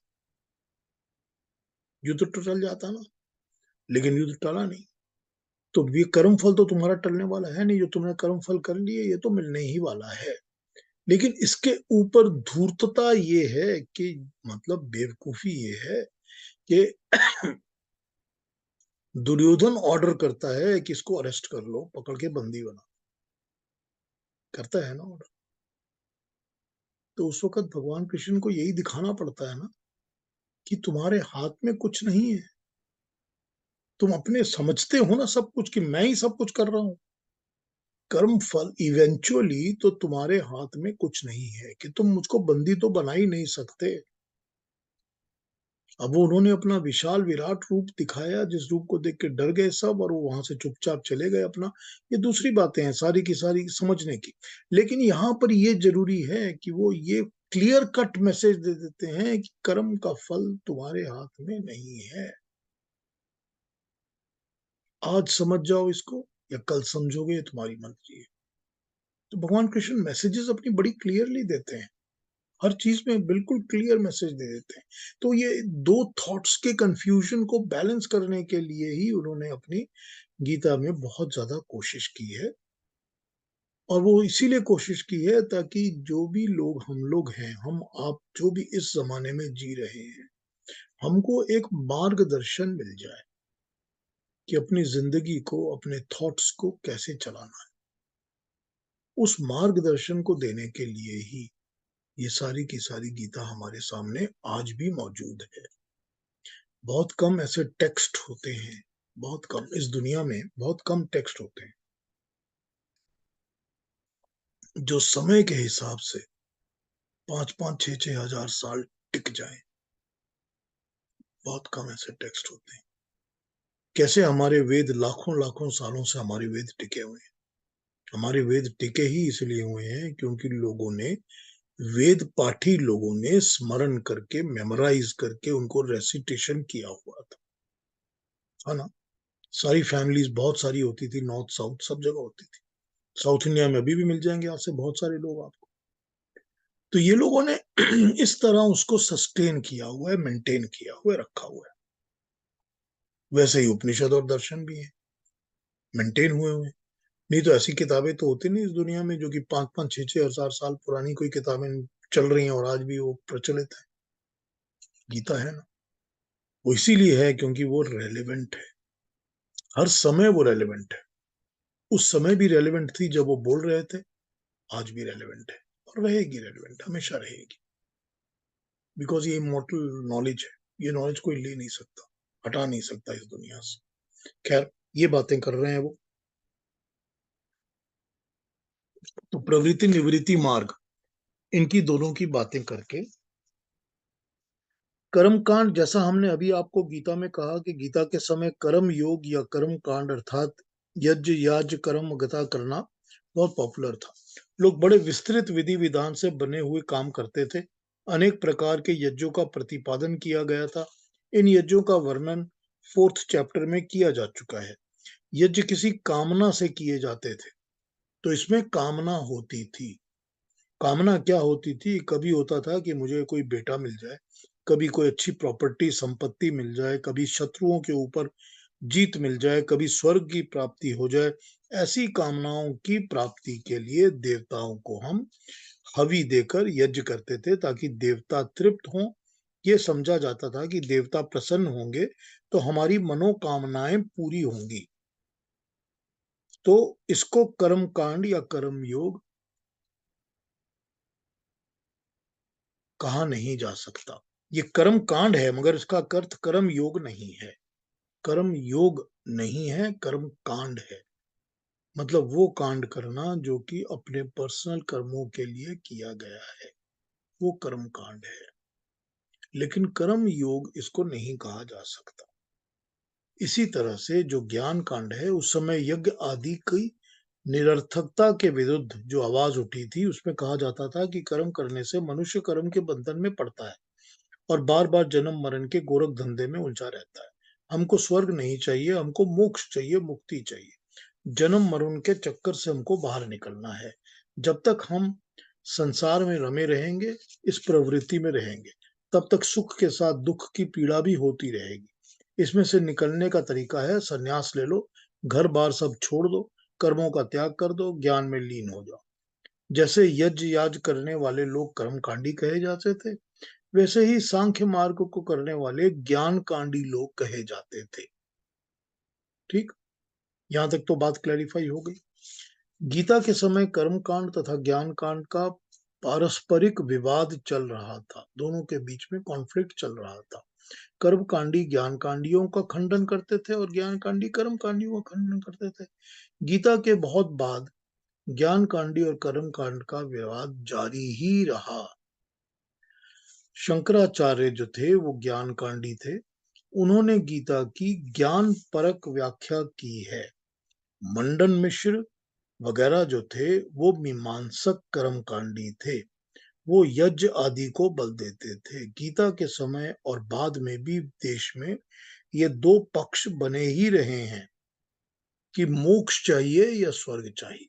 युद्ध तो टल जाता ना, लेकिन युद्ध टला नहीं। तो ये कर्म फल तो तुम्हारा टलने वाला है नहीं, जो तुमने कर्म फल कर लिए ये तो मिलने ही वाला है। लेकिन इसके ऊपर धूर्तता ये है कि मतलब बेवकूफी ये है कि दुर्योधन ऑर्डर करता है कि इसको अरेस्ट कर लो, पकड़ के बंदी बना, करता है ना ऑर्डर। तो उस वक्त भगवान कृष्ण को यही दिखाना पड़ता है ना कि तुम्हारे हाथ में कुछ नहीं है। तुम अपने समझते हो ना सब कुछ कि मैं ही सब कुछ कर रहा हूं। कर्म फल इवेंचुअली तो तुम्हारे हाथ में कुछ नहीं है कि तुम मुझको बंदी तो बना ही नहीं सकते। अब वो उन्होंने अपना विशाल विराट रूप दिखाया, जिस रूप को देख के डर गए सब और वो वहां से चुपचाप चले गए अपना। ये दूसरी बातें हैं सारी की सारी समझने की। लेकिन यहाँ पर ये जरूरी है कि वो ये क्लियर कट मैसेज दे देते हैं कि कर्म का फल तुम्हारे हाथ में नहीं है। आज समझ जाओ इसको या कल समझोगे, ये तुम्हारी मर्जी है। तो भगवान कृष्ण मैसेजेस अपनी बड़ी क्लियरली देते हैं, हर चीज में बिल्कुल क्लियर मैसेज दे देते हैं। तो ये दो थॉट्स के कंफ्यूजन को बैलेंस करने के लिए ही उन्होंने अपनी गीता में बहुत ज्यादा कोशिश की है। और वो इसीलिए कोशिश की है ताकि जो भी लोग हम लोग हैं, हम आप जो भी इस जमाने में जी रहे हैं, हमको एक मार्गदर्शन मिल जाए कि अपनी जिंदगी को, अपने थॉट्स को कैसे चलाना है। उस मार्गदर्शन को देने के लिए ही ये सारी की सारी गीता हमारे सामने आज भी मौजूद है। बहुत कम ऐसे टेक्स्ट होते हैं, बहुत कम, इस दुनिया में बहुत कम टेक्स्ट होते हैं जो समय के हिसाब से 5-5, 6-6 हजार साल टिक जाएं। बहुत कम ऐसे टेक्स्ट होते हैं। कैसे हमारे वेद लाखों लाखों सालों से हमारे वेद टिके हुए हैं। हमारे वेद टिके ही इसलिए हुए हैं क्योंकि लोगों ने, वेद पाठी लोगों ने स्मरण करके, मेमोराइज करके उनको रेसिटेशन किया हुआ था, है ना। सारी फैमिलीज बहुत सारी होती थी, नॉर्थ साउथ सब जगह होती थी। साउथ इंडिया में अभी भी मिल जाएंगे आपसे बहुत सारे लोग आपको। तो ये लोगों ने इस तरह उसको सस्टेन किया हुआ है, मेंटेन किया हुआ है, रखा हुआ है। वैसे ही उपनिषद और दर्शन भी है, मेंटेन हुए हुए हैं। नहीं तो ऐसी किताबें तो होती नहीं इस दुनिया में जो कि 5-5, 6-6 हजार साल पुरानी कोई किताबें चल रही हैं और आज भी वो प्रचलित है। गीता है ना, वो इसीलिए है क्योंकि वो रेलेवेंट है। हर समय वो रेलेवेंट है। उस समय भी रेलेवेंट थी जब वो बोल रहे थे, आज भी रेलेवेंट है और रहेगी रेलेवेंट, हमेशा रहेगी। बिकॉज ये इमोर्टल नॉलेज है, ये नॉलेज कोई ले नहीं सकता, हटा नहीं सकता इस दुनिया से। खैर, ये बातें कर रहे हैं वो। तो प्रवृत्ति निवृत्ति मार्ग, इनकी दोनों की बातें करके कर्म कांड, जैसा हमने अभी आपको गीता में कहा कि गीता के समय कर्म योग या कर्म कांड अर्थात यज्ञ याज कर्म गता करना बहुत पॉपुलर था। लोग बड़े विस्तृत विधि विधान से बने हुए काम करते थे। अनेक प्रकार के यज्ञों का प्रतिपादन किया गया था। इन यज्ञों का वर्णन 4th चैप्टर में किया जा चुका है। यज्ञ किसी कामना से किए जाते थे, तो इसमें कामना होती थी। कामना क्या होती थी? कभी होता था कि मुझे कोई बेटा मिल जाए, कभी कोई अच्छी प्रॉपर्टी संपत्ति मिल जाए, कभी शत्रुओं के ऊपर जीत मिल जाए, कभी स्वर्ग की प्राप्ति हो जाए। ऐसी कामनाओं की प्राप्ति के लिए देवताओं को हम हवि देकर यज्ञ करते थे ताकि देवता तृप्त हों। ये समझा जाता था कि देवता प्रसन्न होंगे तो हमारी मनोकामनाएं पूरी होंगी। तो इसको कर्म कांड या कर्म योग कहा नहीं जा सकता। ये कर्म कांड है मगर इसका अर्थ कर्म योग नहीं है। कर्म योग नहीं है, कर्म कांड है। मतलब वो कांड करना जो कि अपने पर्सनल कर्मों के लिए किया गया है, वो कर्म कांड है। लेकिन कर्म योग इसको नहीं कहा जा सकता। इसी तरह से जो ज्ञान कांड है, उस समय यज्ञ आदि की निरर्थकता के विरुद्ध जो आवाज उठी थी, उसमें कहा जाता था कि कर्म करने से मनुष्य कर्म के बंधन में पड़ता है और बार बार जन्म मरण के गोरख धंधे में उलझा रहता है। हमको स्वर्ग नहीं चाहिए, हमको मोक्ष चाहिए, मुक्ति चाहिए। जन्म मरण के चक्कर से हमको बाहर निकलना है। जब तक हम संसार में रमे रहेंगे, इस प्रवृत्ति में रहेंगे, तब तक सुख के साथ दुख की पीड़ा भी होती रहेगी। इसमें से निकलने का तरीका है संन्यास ले लो, घर बार सब छोड़ दो, कर्मों का त्याग कर दो, ज्ञान में लीन हो जाओ। जैसे यज्ञ याज करने वाले लोग कर्मकांडी कहे जाते थे, वैसे ही सांख्य मार्ग को करने वाले ज्ञान कांडी लोग कहे जाते थे। ठीक, यहां तक तो बात क्लैरिफाई हो गई। गीता के समय कर्म कांड तथा ज्ञान कांड का पारस्परिक विवाद चल रहा था, दोनों के बीच में कॉन्फ्लिक्ट चल रहा था। कर्म कांडी ज्ञान कांडियों का खंडन करते थे और ज्ञान कांडी कर्म कांडियों का खंडन करते थे। गीता के बहुत बाद ज्ञान कांडी और कर्म कांड का विवाद जारी ही रहा। शंकराचार्य जो थे वो ज्ञान कांडी थे, उन्होंने गीता की ज्ञान परक व्याख्या की है। मंडन मिश्र वगैरह जो थे वो मीमांसक कर्मकांडी थे, वो यज्ञ आदि को बल देते थे। गीता के समय और बाद में भी देश में ये दो पक्ष बने ही रहे हैं कि मोक्ष चाहिए या स्वर्ग चाहिए।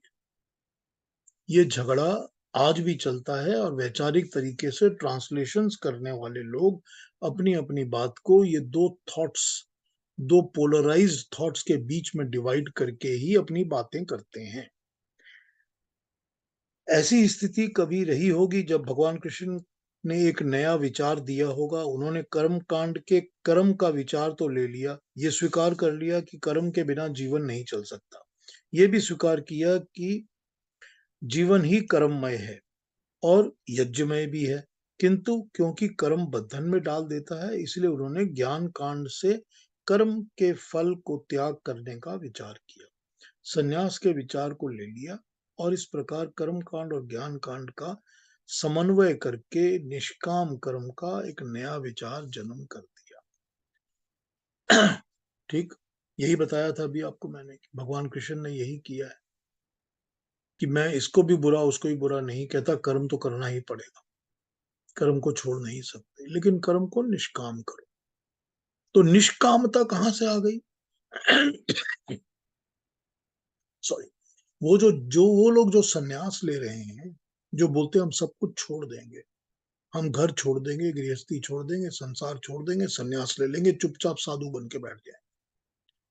ये झगड़ा आज भी चलता है और वैचारिक तरीके से ट्रांसलेशंस करने वाले लोग अपनी अपनी बात को ये दो पोलराइज्ड थॉट्स के बीच में डिवाइड करके ही अपनी बातें करते हैं। ऐसी स्थिति कभी रही होगी जब भगवान कृष्ण ने एक नया विचार दिया होगा। उन्होंने कर्म कांड के कर्म का विचार तो ले लिया, ये स्वीकार कर लिया कि कर्म के बिना जीवन नहीं चल सकता, ये भी स्वीकार किया कि जीवन ही कर्ममय है और यज्ञमय भी है, किंतु क्योंकि कर्म बंधन में डाल देता है, इसलिए उन्होंने ज्ञान कांड से कर्म के फल को त्याग करने का विचार किया, संन्यास के विचार को ले लिया और इस प्रकार कर्म कांड और ज्ञान कांड का समन्वय करके निष्काम कर्म का एक नया विचार जन्म कर दिया। ठीक, यही बताया था अभी आपको मैंने कि भगवान कृष्ण ने यही किया है कि मैं इसको भी बुरा उसको भी बुरा नहीं कहता, कर्म तो करना ही पड़ेगा, कर्म को छोड़ नहीं सकते, लेकिन कर्म को निष्काम करो। तो निष्कामता कहां से आ गई? सॉरी, वो लोग जो सन्यास ले रहे हैं, जो बोलते हैं हम सब कुछ छोड़ देंगे, हम घर छोड़ देंगे, गृहस्थी छोड़ देंगे, संसार छोड़ देंगे, सन्यास ले लेंगे, चुपचाप साधु बन के बैठ जाए,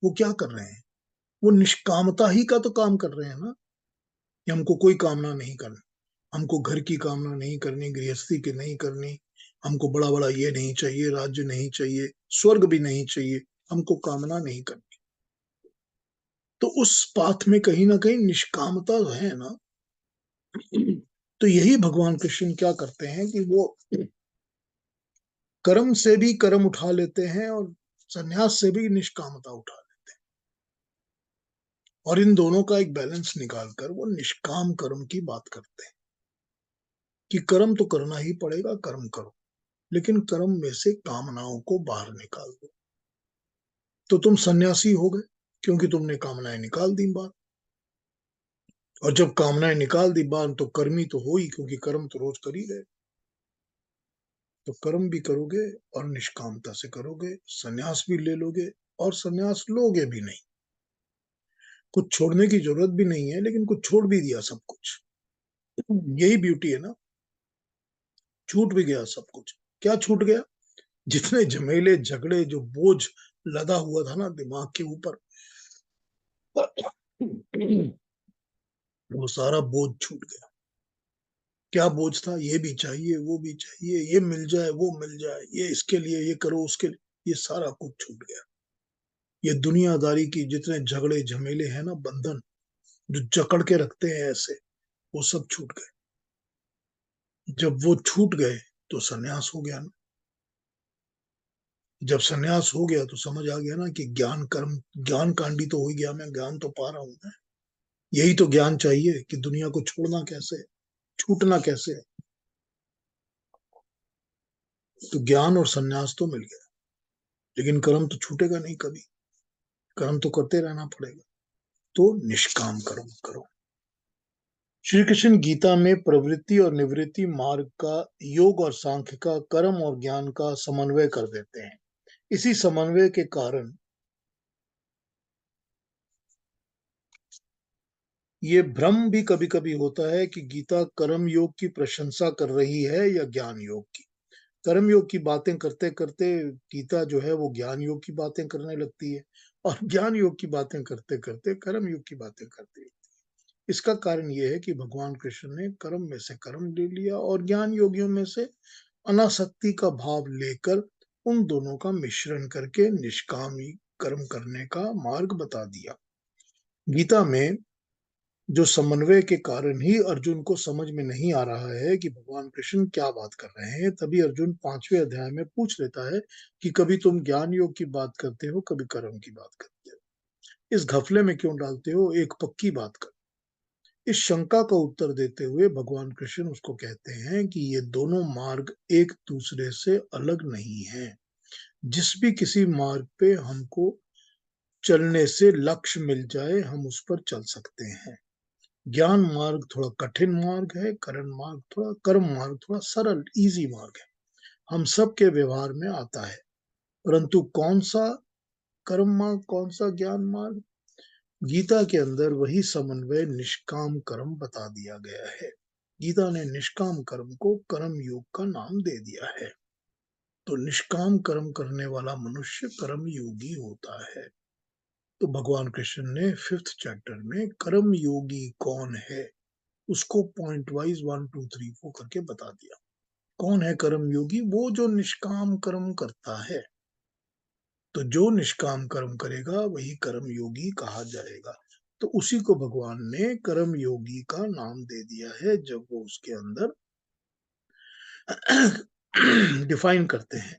वो क्या कर रहे हैं? वो निष्कामता ही का तो काम कर रहे हैं ना, कि हमको कोई कामना नहीं करनी, हमको घर की कामना नहीं करनी, गृहस्थी की नहीं करनी, हमको बड़ा बड़ा ये नहीं चाहिए, राज्य नहीं चाहिए, स्वर्ग भी नहीं चाहिए, हमको कामना नहीं करनी। तो उस पाथ में कहीं ना कहीं निष्कामता है ना। तो यही भगवान कृष्ण क्या करते हैं कि वो कर्म से भी कर्म उठा लेते हैं और संन्यास से भी निष्कामता उठा लेते हैं, और इन दोनों का एक बैलेंस निकालकर वो निष्काम कर्म की बात करते हैं कि कर्म तो करना ही पड़ेगा, कर्म करो, लेकिन कर्म में से कामनाओं को बाहर निकाल दो। तो तुम सन्यासी हो गए क्योंकि तुमने कामनाएं निकाल दी बाहर, और जब कामनाएं निकाल दी बाहर तो कर्मी तो हो ही, क्योंकि कर्म तो रोज कर ही रहे। तो कर्म भी करोगे और निष्कामता से करोगे, सन्यास भी ले लोगे और सन्यास लोगे भी नहीं। कुछ छोड़ने की जरूरत भी नहीं है, लेकिन कुछ छोड़ भी दिया सब कुछ। यही ब्यूटी है ना, छूट भी गया सब कुछ। क्या छूट गया? जितने झमेले झगड़े जो बोझ लदा हुआ था ना दिमाग के ऊपर, वो सारा बोझ छूट गया। क्या बोझ था? ये भी चाहिए, वो भी चाहिए, ये मिल जाए, वो मिल जाए, ये इसके लिए, ये करो, उसके लिए, ये सारा कुछ छूट गया। ये दुनियादारी की जितने झगड़े झमेले हैं ना, बंधन जो जकड़ के रखते हैं ऐसे, वो सब छूट गए। जब वो छूट गए तो सन्यास हो गया ना। जब सन्यास हो गया तो समझ आ गया ना कि ज्ञान कर्म, ज्ञान कांडी तो हो ही गया, मैं ज्ञान तो पा रहा हूं मैं। यही तो ज्ञान चाहिए कि दुनिया को छोड़ना कैसे है, छूटना कैसे है। तो ज्ञान और सन्यास तो मिल गया, लेकिन कर्म तो छूटेगा नहीं कभी, कर्म तो करते रहना पड़ेगा। तो निष्काम कर्म करो। श्री कृष्ण गीता में प्रवृत्ति और निवृत्ति मार्ग का, योग और सांख्य का, कर्म और ज्ञान का समन्वय कर देते हैं। इसी समन्वय के कारण ये भ्रम भी कभी-कभी होता है कि गीता कर्म योग की प्रशंसा कर रही है या ज्ञान योग की। कर्म योग की बातें करते-करते गीता जो है वो ज्ञान योग की बातें करने लगती है और ज्ञान योग की बातें करते-करते कर्म योग की बातें करती है। इसका कारण ये है कि भगवान कृष्ण ने कर्म में से कर्म ले लिया और ज्ञान योगियों में से अनासक्ति का भाव लेकर उन दोनों का मिश्रण करके निष्कामी कर्म करने का मार्ग बता दिया। गीता में जो समन्वय के कारण ही अर्जुन को समझ में नहीं आ रहा है कि भगवान कृष्ण क्या बात कर रहे हैं, तभी अर्जुन 5वें अध्याय में पूछ लेता है कि कभी तुम ज्ञान योग की बात करते हो, कभी कर्म की बात करते हो। इस घफले में क्यों डालते हो? एक पक्की बात कर। इस शंका का उत्तर देते हुए भगवान कृष्ण उसको कहते हैं कि ये दोनों मार्ग एक दूसरे से अलग नहीं हैं। जिस भी किसी मार्ग पे हमको चलने से लक्ष्य मिल जाए, हम उस पर चल सकते हैं। ज्ञान मार्ग थोड़ा कठिन मार्ग है, कर्म मार्ग थोड़ा सरल, इजी मार्ग है। हम सबके व्यवहार में आता है। परंतु कौन सा कर्म मार्ग, कौन सा ज्ञान मार्ग? गीता के अंदर वही समन्वय निष्काम कर्म बता दिया गया है। गीता ने निष्काम कर्म को कर्म योग का नाम दे दिया है। तो निष्काम कर्म करने वाला मनुष्य कर्म योगी होता है। तो भगवान कृष्ण ने 5th चैप्टर में कर्म योगी कौन है उसको पॉइंट वाइज 1 2 3 4 करके बता दिया। कौन है कर्म योगी? वो जो निष्काम कर्म करता है। तो जो निष्काम कर्म करेगा वही कर्म योगी कहा जाएगा। तो उसी को भगवान ने कर्म योगी का नाम दे दिया है जब वो उसके अंदर डिफाइन करते हैं।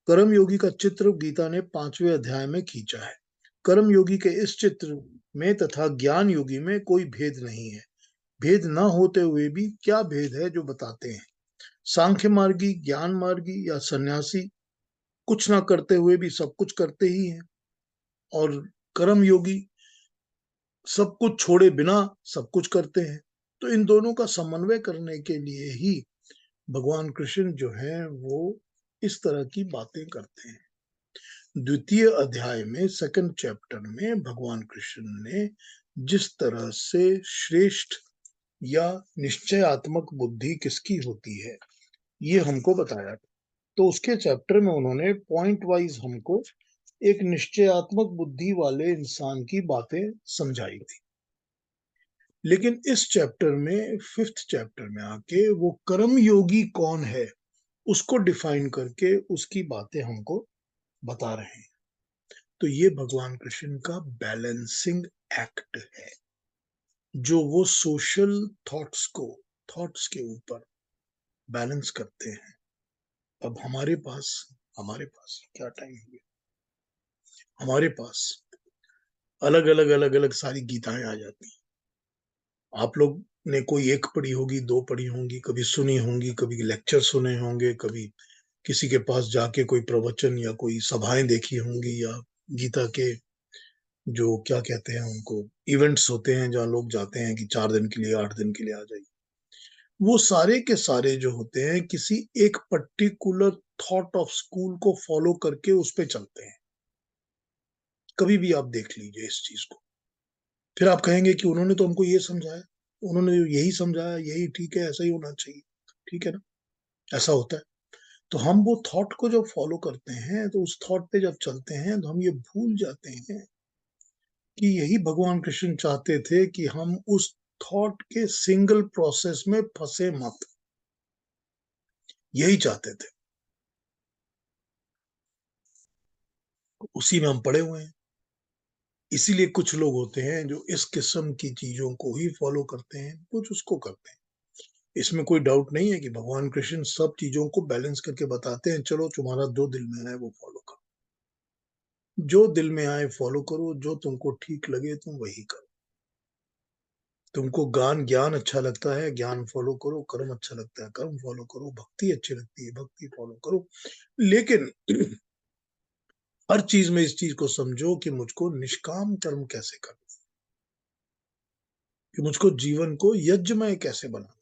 कर्म योगी का चित्र गीता ने 5वें अध्याय में खींचा है। कर्म योगी के इस चित्र में तथा ज्ञान योगी में कोई भेद नहीं है। भेद न होते हुए भी क्या भेद है जो बताते हैं। सांख्य मार्गी, ज्ञान मार्गी या सन्यासी कुछ ना करते हुए भी सब कुछ करते ही हैं, और कर्म योगी सब कुछ छोड़े बिना सब कुछ करते हैं। तो इन दोनों का समन्वय करने के लिए ही भगवान कृष्ण जो है वो इस तरह की बातें करते हैं। द्वितीय अध्याय में 2nd चैप्टर में भगवान कृष्ण ने जिस तरह से श्रेष्ठ या निश्चयात्मक बुद्धि किसकी होती है ये हमको बताया। तो उसके चैप्टर में उन्होंने पॉइंट वाइज हमको एक निश्चयात्मक बुद्धि वाले इंसान की बातें समझाई थी। लेकिन इस चैप्टर में 5th चैप्टर में आके वो कर्म योगी कौन है उसको डिफाइन करके उसकी बातें हमको बता रहे हैं। तो ये भगवान कृष्ण का बैलेंसिंग एक्ट है, जो वो सोशल थॉट्स के ऊपर बैलेंस करते हैं। अब हमारे पास क्या टाइम है? हमारे पास अलग अलग सारी गीताएं आ जाती हैं। आप लोग ने कोई एक पढ़ी होगी, दो पढ़ी होंगी, कभी सुनी होंगी, कभी लेक्चर सुने होंगे, कभी किसी के पास जाके कोई प्रवचन या कोई सभाएं देखी होंगी, या गीता के जो क्या कहते हैं उनको इवेंट्स होते हैं जहाँ लोग जाते हैं कि 4 दिन के लिए, 8 दिन के लिए आ जाइए। वो सारे के सारे जो होते हैं किसी एक पर्टिकुलर थॉट ऑफ स्कूल को फॉलो करके उस पे चलते हैं। कभी भी आप देख लीजिए इस चीज को। फिर आप कहेंगे कि उन्होंने तो हमको ये समझाया, उन्होंने यही समझाया, यही ठीक है, ऐसा ही होना चाहिए। ठीक है ना? ऐसा होता है। तो हम वो थॉट को जब फॉलो करते हैं तो उस थॉट पे जब चलते हैं तो हम ये भूल जाते हैं कि यही भगवान कृष्ण चाहते थे कि हम उस थॉट के सिंगल प्रोसेस में फंसे मत। यही चाहते थे। उसी में हम पड़े हुए हैं। इसीलिए कुछ लोग होते हैं जो इस किस्म की चीजों को ही फॉलो करते हैं, कुछ उसको करते हैं। इसमें कोई डाउट नहीं है कि भगवान कृष्ण सब चीजों को बैलेंस करके बताते हैं, चलो तुम्हारा जो दिल में आए वो फॉलो करो। जो दिल में आए फॉलो करो, जो तुमको ठीक लगे तुम वही करो। तुमको ज्ञान अच्छा लगता है, ज्ञान फॉलो करो। कर्म अच्छा लगता है, कर्म फॉलो करो। भक्ति अच्छी लगती है, भक्ति फॉलो करो। लेकिन हर चीज में इस चीज को समझो कि मुझको निष्काम कर्म कैसे करना, कि मुझको जीवन को यज्ञमय कैसे बनाना।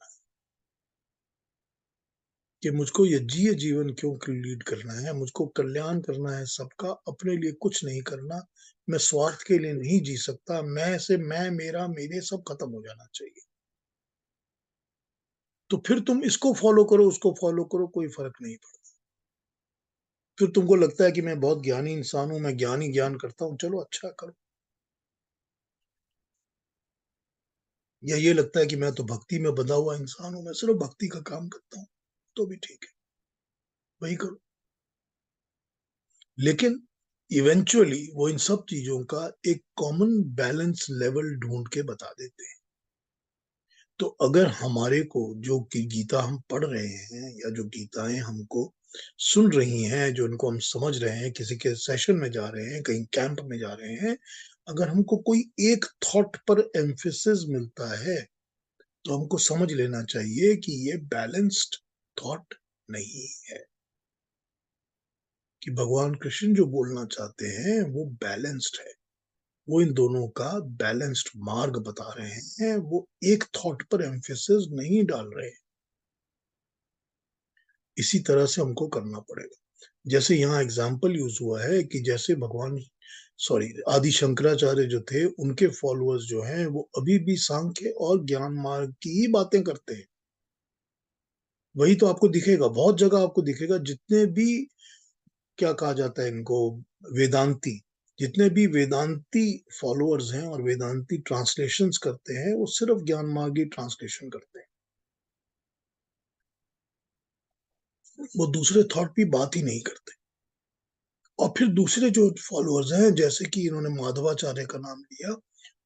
कि मुझको ये जीय जीवन क्यों लीड करना है, मुझको कल्याण करना है सबका, अपने लिए कुछ नहीं करना, मैं स्वार्थ के लिए नहीं जी सकता, मैं से मैं, मेरा, मेरे सब खत्म हो जाना चाहिए। तो फिर तुम इसको फॉलो करो, उसको फॉलो करो, कोई फ़र्क नहीं पड़ता। फिर तुमको लगता है कि मैं बहुत ज्ञानी इंसान हूँ, मैं ज्ञान ही ज्ञान करता हूँ, चलो अच्छा करो। या ये लगता है कि मैं तो भक्ति में बंधा हुआ इंसान हूँ, मैं सिर्फ़ भक्ति का काम करता हूँ, तो भी ठीक है, वही करो। लेकिन इवेंचुअली वो इन सब चीज़ों का एक कॉमन बैलेंस लेवल ढूँढ के बता देते हैं। तो अगर हमारे को जो कि गीता हम पढ़ रहे हैं या जो गीताएँ हमको सुन रही हैं, जो इनको हम समझ रहे हैं, किसी के सेशन में जा रहे हैं, कहीं कैंप में जा रहे हैं, अगर हमको कोई एक थॉट पर एम्फेसिस मिलता है, तो हमको समझ लेना चाहिए कि ये बैलेंस्ड थॉट नहीं है। कि भगवान कृष्ण जो बोलना चाहते हैं, वो बैलेंस्ड है। वो इन दोनों का बैलेंस्ड मार्ग बता रहे हैं, वो एक थॉट पर एम्फेसिस नहीं डाल रहे हैं। इसी तरह से हमको करना पड़ेगा। जैसे यहाँ एग्जाम्पल यूज हुआ है कि जैसे भगवान आदि शंकराचार्य जो थे, उनके फॉलोअर्स जो हैं, वो अभी भी सांख्य और ज्ञान मार्ग की ही बातें करते हैं। वही तो आपको दिखेगा, बहुत जगह आपको दिखेगा, जितने भी क्या कहा जाता है इनको, वेदांती, जितने भी वेदांती फॉलोअर्स हैं और वेदांती ट्रांसलेशंस करते हैं, वो सिर्फ ज्ञान मार्गी ट्रांसलेशन करते हैं। वो दूसरे थॉट की बात ही नहीं करते। और फिर दूसरे जो फॉलोअर्स हैं, जैसे कि इन्होंने माधवाचार्य का नाम लिया,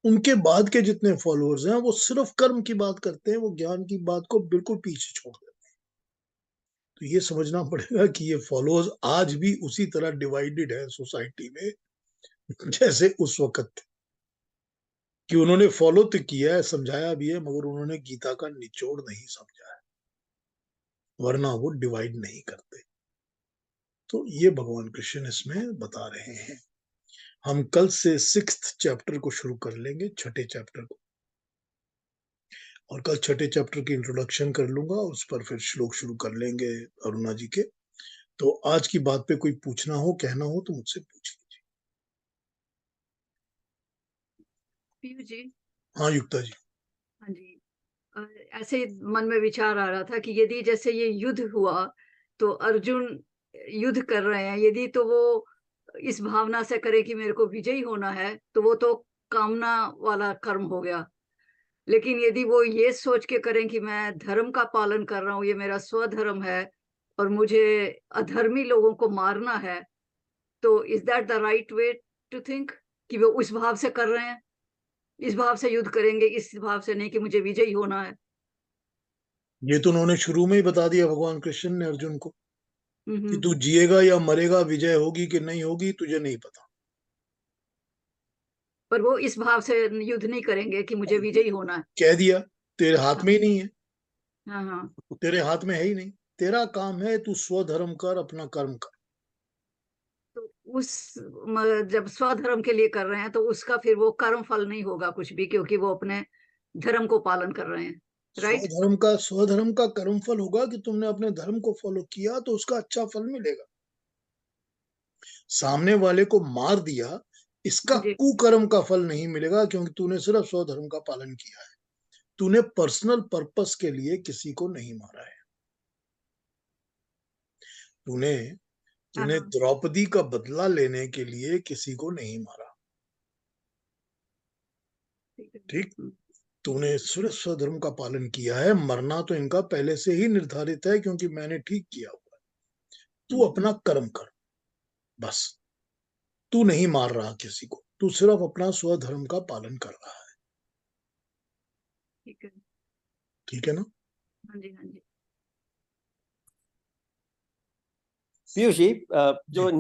उनके बाद के जितने फॉलोअर्स हैं, वो सिर्फ कर्म की बात करते हैं, वो ज्ञान की बात को बिल्कुल पीछे छोड़ देते हैं। तो ये समझना पड़ेगा कि ये फॉलोअर्स आज भी उसी तरह डिवाइडेड है सोसाइटी में जैसे उस वक्त, कि उन्होंने फॉलो तो किया है, समझाया भी है, मगर उन्होंने गीता का निचोड़ नहीं समझा है, वरना वो डिवाइड नहीं करते। तो ये भगवान कृष्ण इसमें बता रहे हैं। हम कल से 6th चैप्टर को शुरू कर लेंगे, छठे चैप्टर को, और कल छठे चैप्टर की इंट्रोडक्शन कर लूंगा, उस पर फिर श्लोक शुरू कर लेंगे अरुणा जी के। तो आज की बात पे कोई पूछना हो, कहना हो, तो मुझसे पूछ लीजिए।
पीयूष जी।
हाँ युक्ता जी।
हाँ जी। अ, ऐसे मन में विचार आ रहा था कि यदि जैसे ये युद्ध हुआ, तो अर्जुन युद्ध कर रहे हैं, यदि तो वो इस भावना से करे कि मेरे को विजयी होना है, तो वो तो कामना वाला कर्म हो गया। लेकिन यदि वो ये सोच के करें कि मैं धर्म का पालन कर रहा हूँ, ये मेरा स्वधर्म है और मुझे अधर्मी लोगों को मारना है, तो is that the right way to think कि वो उस भाव से कर रहे हैं? इस भाव से युद्ध करेंगे, इस भाव से नहीं कि मुझे विजयी होना है।
ये तो उन्होंने शुरू में ही बता दिया भगवान कृष्ण ने अर्जुन को, कि
हम्म।
तू जिएगा या मरेगा, विजय होगी कि नहीं होगी तुझे नहीं पता।
पर वो इस भाव से युद्ध नहीं करेंगे कि मुझे विजयी होना है।
कह दिया, तेरे हाथ
हाँ
में ही नहीं है,
हाँ हाँ।
तेरे हाथ में है ही नहीं। तेरा काम है तू स्वधर्म कर, अपना कर्म कर।
तो जब स्वधर्म के लिए कर रहे हैं, तो उसका फिर वो कर्म फल नहीं होगा कुछ भी, क्योंकि वो अपने धर्म को पालन कर रहे हैं। राइट।
स्वधर्म का कर्म फल होगा कि तुमने अपने धर्म को फॉलो किया, तो उसका अच्छा फल मिलेगा। सामने वाले को मार दिया, इसका
जी।
कुकर्म का फल नहीं मिलेगा, क्योंकि तूने सिर्फ स्वधर्म का पालन किया है। तूने पर्सनल पर्पस के लिए किसी को नहीं मारा है। तूने
हाँ
तूने
हाँ।
द्रौपदी का बदला लेने के लिए किसी को नहीं मारा।
ठीक है।
ठीक।
जी।
तूने सिर्फ स्वधर्म का पालन किया है। मरना तो इनका पहले से ही निर्धारित है, क्योंकि मैंने ठीक किया हुआ है। तू अपना कर्म कर, बस। तू नहीं मार रहा किसी को, तू सिर्फ अपना स्वधर्म का पालन कर रहा है।
ठीक है।
ठीक है ना?
हाँ जी हाँ जी।
पीयूष जी,
जी
जो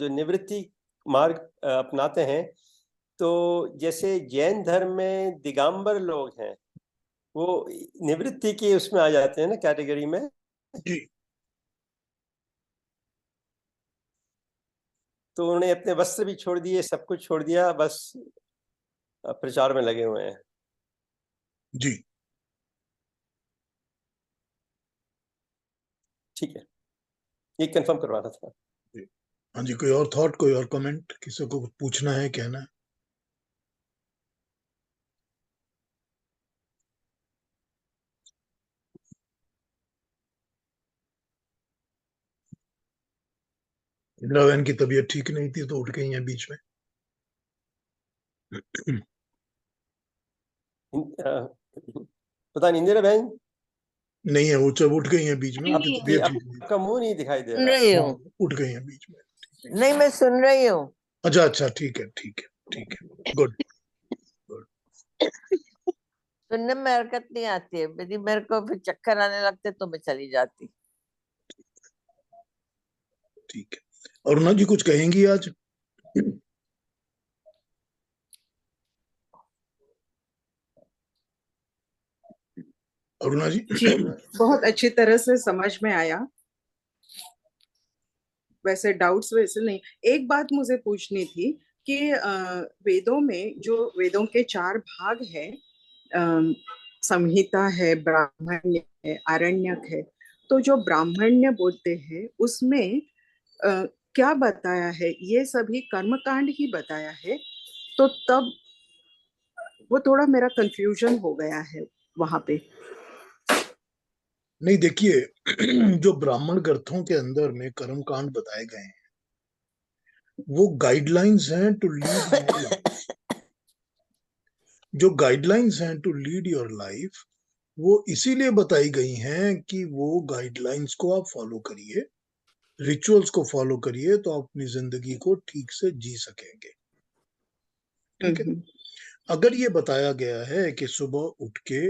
निवृत्ति मार्ग अपनाते हैं, तो जैसे जैन धर्म में दिगंबर लोग हैं, वो निवृत्ति के उसमें आ जाते हैं ना, कैटेगरी में।
जी।
तो उन्होंने अपने वस्त्र भी छोड़ दिए, सब कुछ छोड़ दिया, बस प्रचार में लगे हुए हैं।
जी।
ठीक है, ये कंफर्म करवाना था।
हाँ जी, कोई और थॉट, कोई और कमेंट, किसी को कुछ पूछना है, कहना है? इंदिरा बहन की तबीयत ठीक नहीं थी तो उठ गई हैं बीच में।
पता नहीं इंदिरा बहन
नहीं है, वो जब उठ गई हैं बीच में, उनकी
नहीं,
तबीयत ठीक नहीं
आपका मुंह नहीं दिखाई दे
सुन
रहा।
रही
हाँ,
हूँ।
उठ गई हैं बीच में।
नहीं, मैं सुन रही हूँ।
अच्छा अच्छा, ठीक है ठीक है ठीक है, गुड।
सुनने में हरकत नहीं आती है मेरे को फिर चक्कर आने लगते तो मैं चली जाती।
ठीक है, अरुणा जी कुछ कहेंगी आज? अरुणा जी।
जी, बहुत अच्छी तरह से समझ में आया। वैसे डाउट्स वैसे नहीं, एक बात मुझे पूछनी थी कि वेदों में जो वेदों के 4 भाग है, संहिता है, ब्राह्मण्य है, आरण्यक है, तो जो ब्राह्मण्य बोलते हैं उसमें क्या बताया है? ये सभी कर्मकांड ही बताया है, तो तब वो थोड़ा मेरा कंफ्यूजन हो गया है वहां पे।
नहीं, देखिए, जो ब्राह्मण ग्रंथों के अंदर में कर्मकांड बताए गए हैं वो गाइडलाइंस हैं टू लीड योर लाइफ। जो गाइडलाइंस हैं टू लीड योर लाइफ वो इसीलिए बताई गई हैं कि वो गाइडलाइंस को आप फॉलो करिए, रिचुअल्स को फॉलो करिए, तो आप अपनी जिंदगी को ठीक से जी सकेंगे। ठीक है। अगर ये बताया गया है कि सुबह उठ के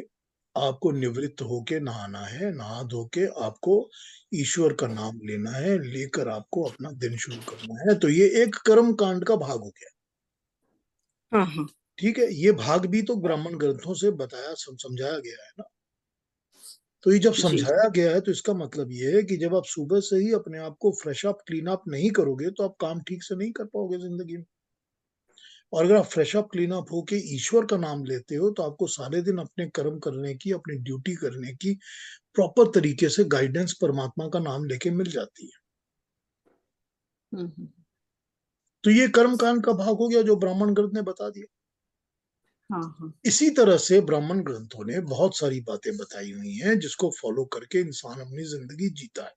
आपको निवृत्त होके नहाना है, नहा धो के आपको ईश्वर का नाम लेना है, लेकर आपको अपना दिन शुरू करना है, तो ये एक कर्म कांड का भाग हो गया।
हाँ हाँ,
ठीक है, ये भाग भी तो ब्राह्मण ग्रंथों से बताया समझाया गया है ना। तो ये जब
जी
समझाया गया है तो इसका मतलब ये है कि जब आप सुबह से ही अपने आप को फ्रेश अप क्लीन अप नहीं करोगे तो आप काम ठीक से नहीं कर पाओगे जिंदगी में। और अगर आप फ्रेश अप क्लीन अप होके ईश्वर का नाम लेते हो तो आपको सारे दिन अपने कर्म करने की, अपनी ड्यूटी करने की प्रॉपर तरीके से गाइडेंस परमात्मा का नाम लेके मिल जाती है। तो ये कर्म कांड का भाग हो गया जो ब्राह्मण ग्रंथ ने बता दिया।
हाँ हाँ,
इसी तरह से ब्राह्मण ग्रंथों ने बहुत सारी बातें बताई हुई हैं जिसको फॉलो करके इंसान अपनी जिंदगी जीता है।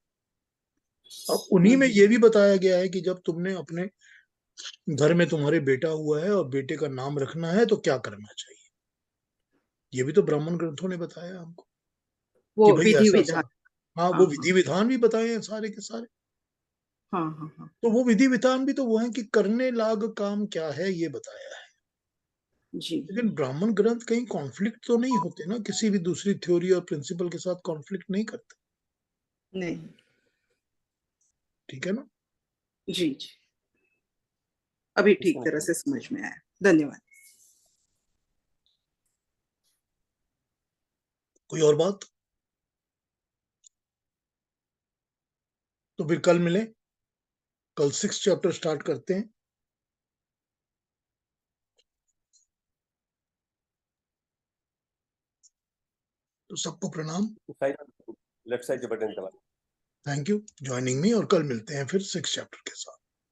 अब उन्हीं में ये भी बताया गया है कि जब तुमने अपने घर में तुम्हारे बेटा हुआ है और बेटे का नाम रखना है तो क्या करना चाहिए। ये भी तो ब्राह्मण ग्रंथों ने बताया हमको कि
वो
भाई
विधि
ऐसा
विधान।
ऐसा। हाँ,
हाँ
वो
हाँ
विधि विधान भी बताए हैं सारे के सारे।
हाँ हाँ हाँ,
तो वो विधि विधान भी तो वो है कि करने लाग काम क्या है ये बताया है।
जी
लेकिन ब्राह्मण ग्रंथ कहीं कॉन्फ्लिक्ट तो नहीं होते ना, किसी भी दूसरी थ्योरी और प्रिंसिपल के साथ कॉन्फ्लिक्ट नहीं करते।
नहीं,
ठीक है ना।
जी जी, अभी ठीक तरह से समझ में आया। धन्यवाद।
कोई और बात? तो फिर कल मिले, कल 6 चैप्टर स्टार्ट करते हैं। तो सबको प्रणाम,
लेफ्ट साइड के बटन दबा।
थैंक यू ज्वाइनिंग मी, और कल मिलते हैं फिर 6 चैप्टर के साथ।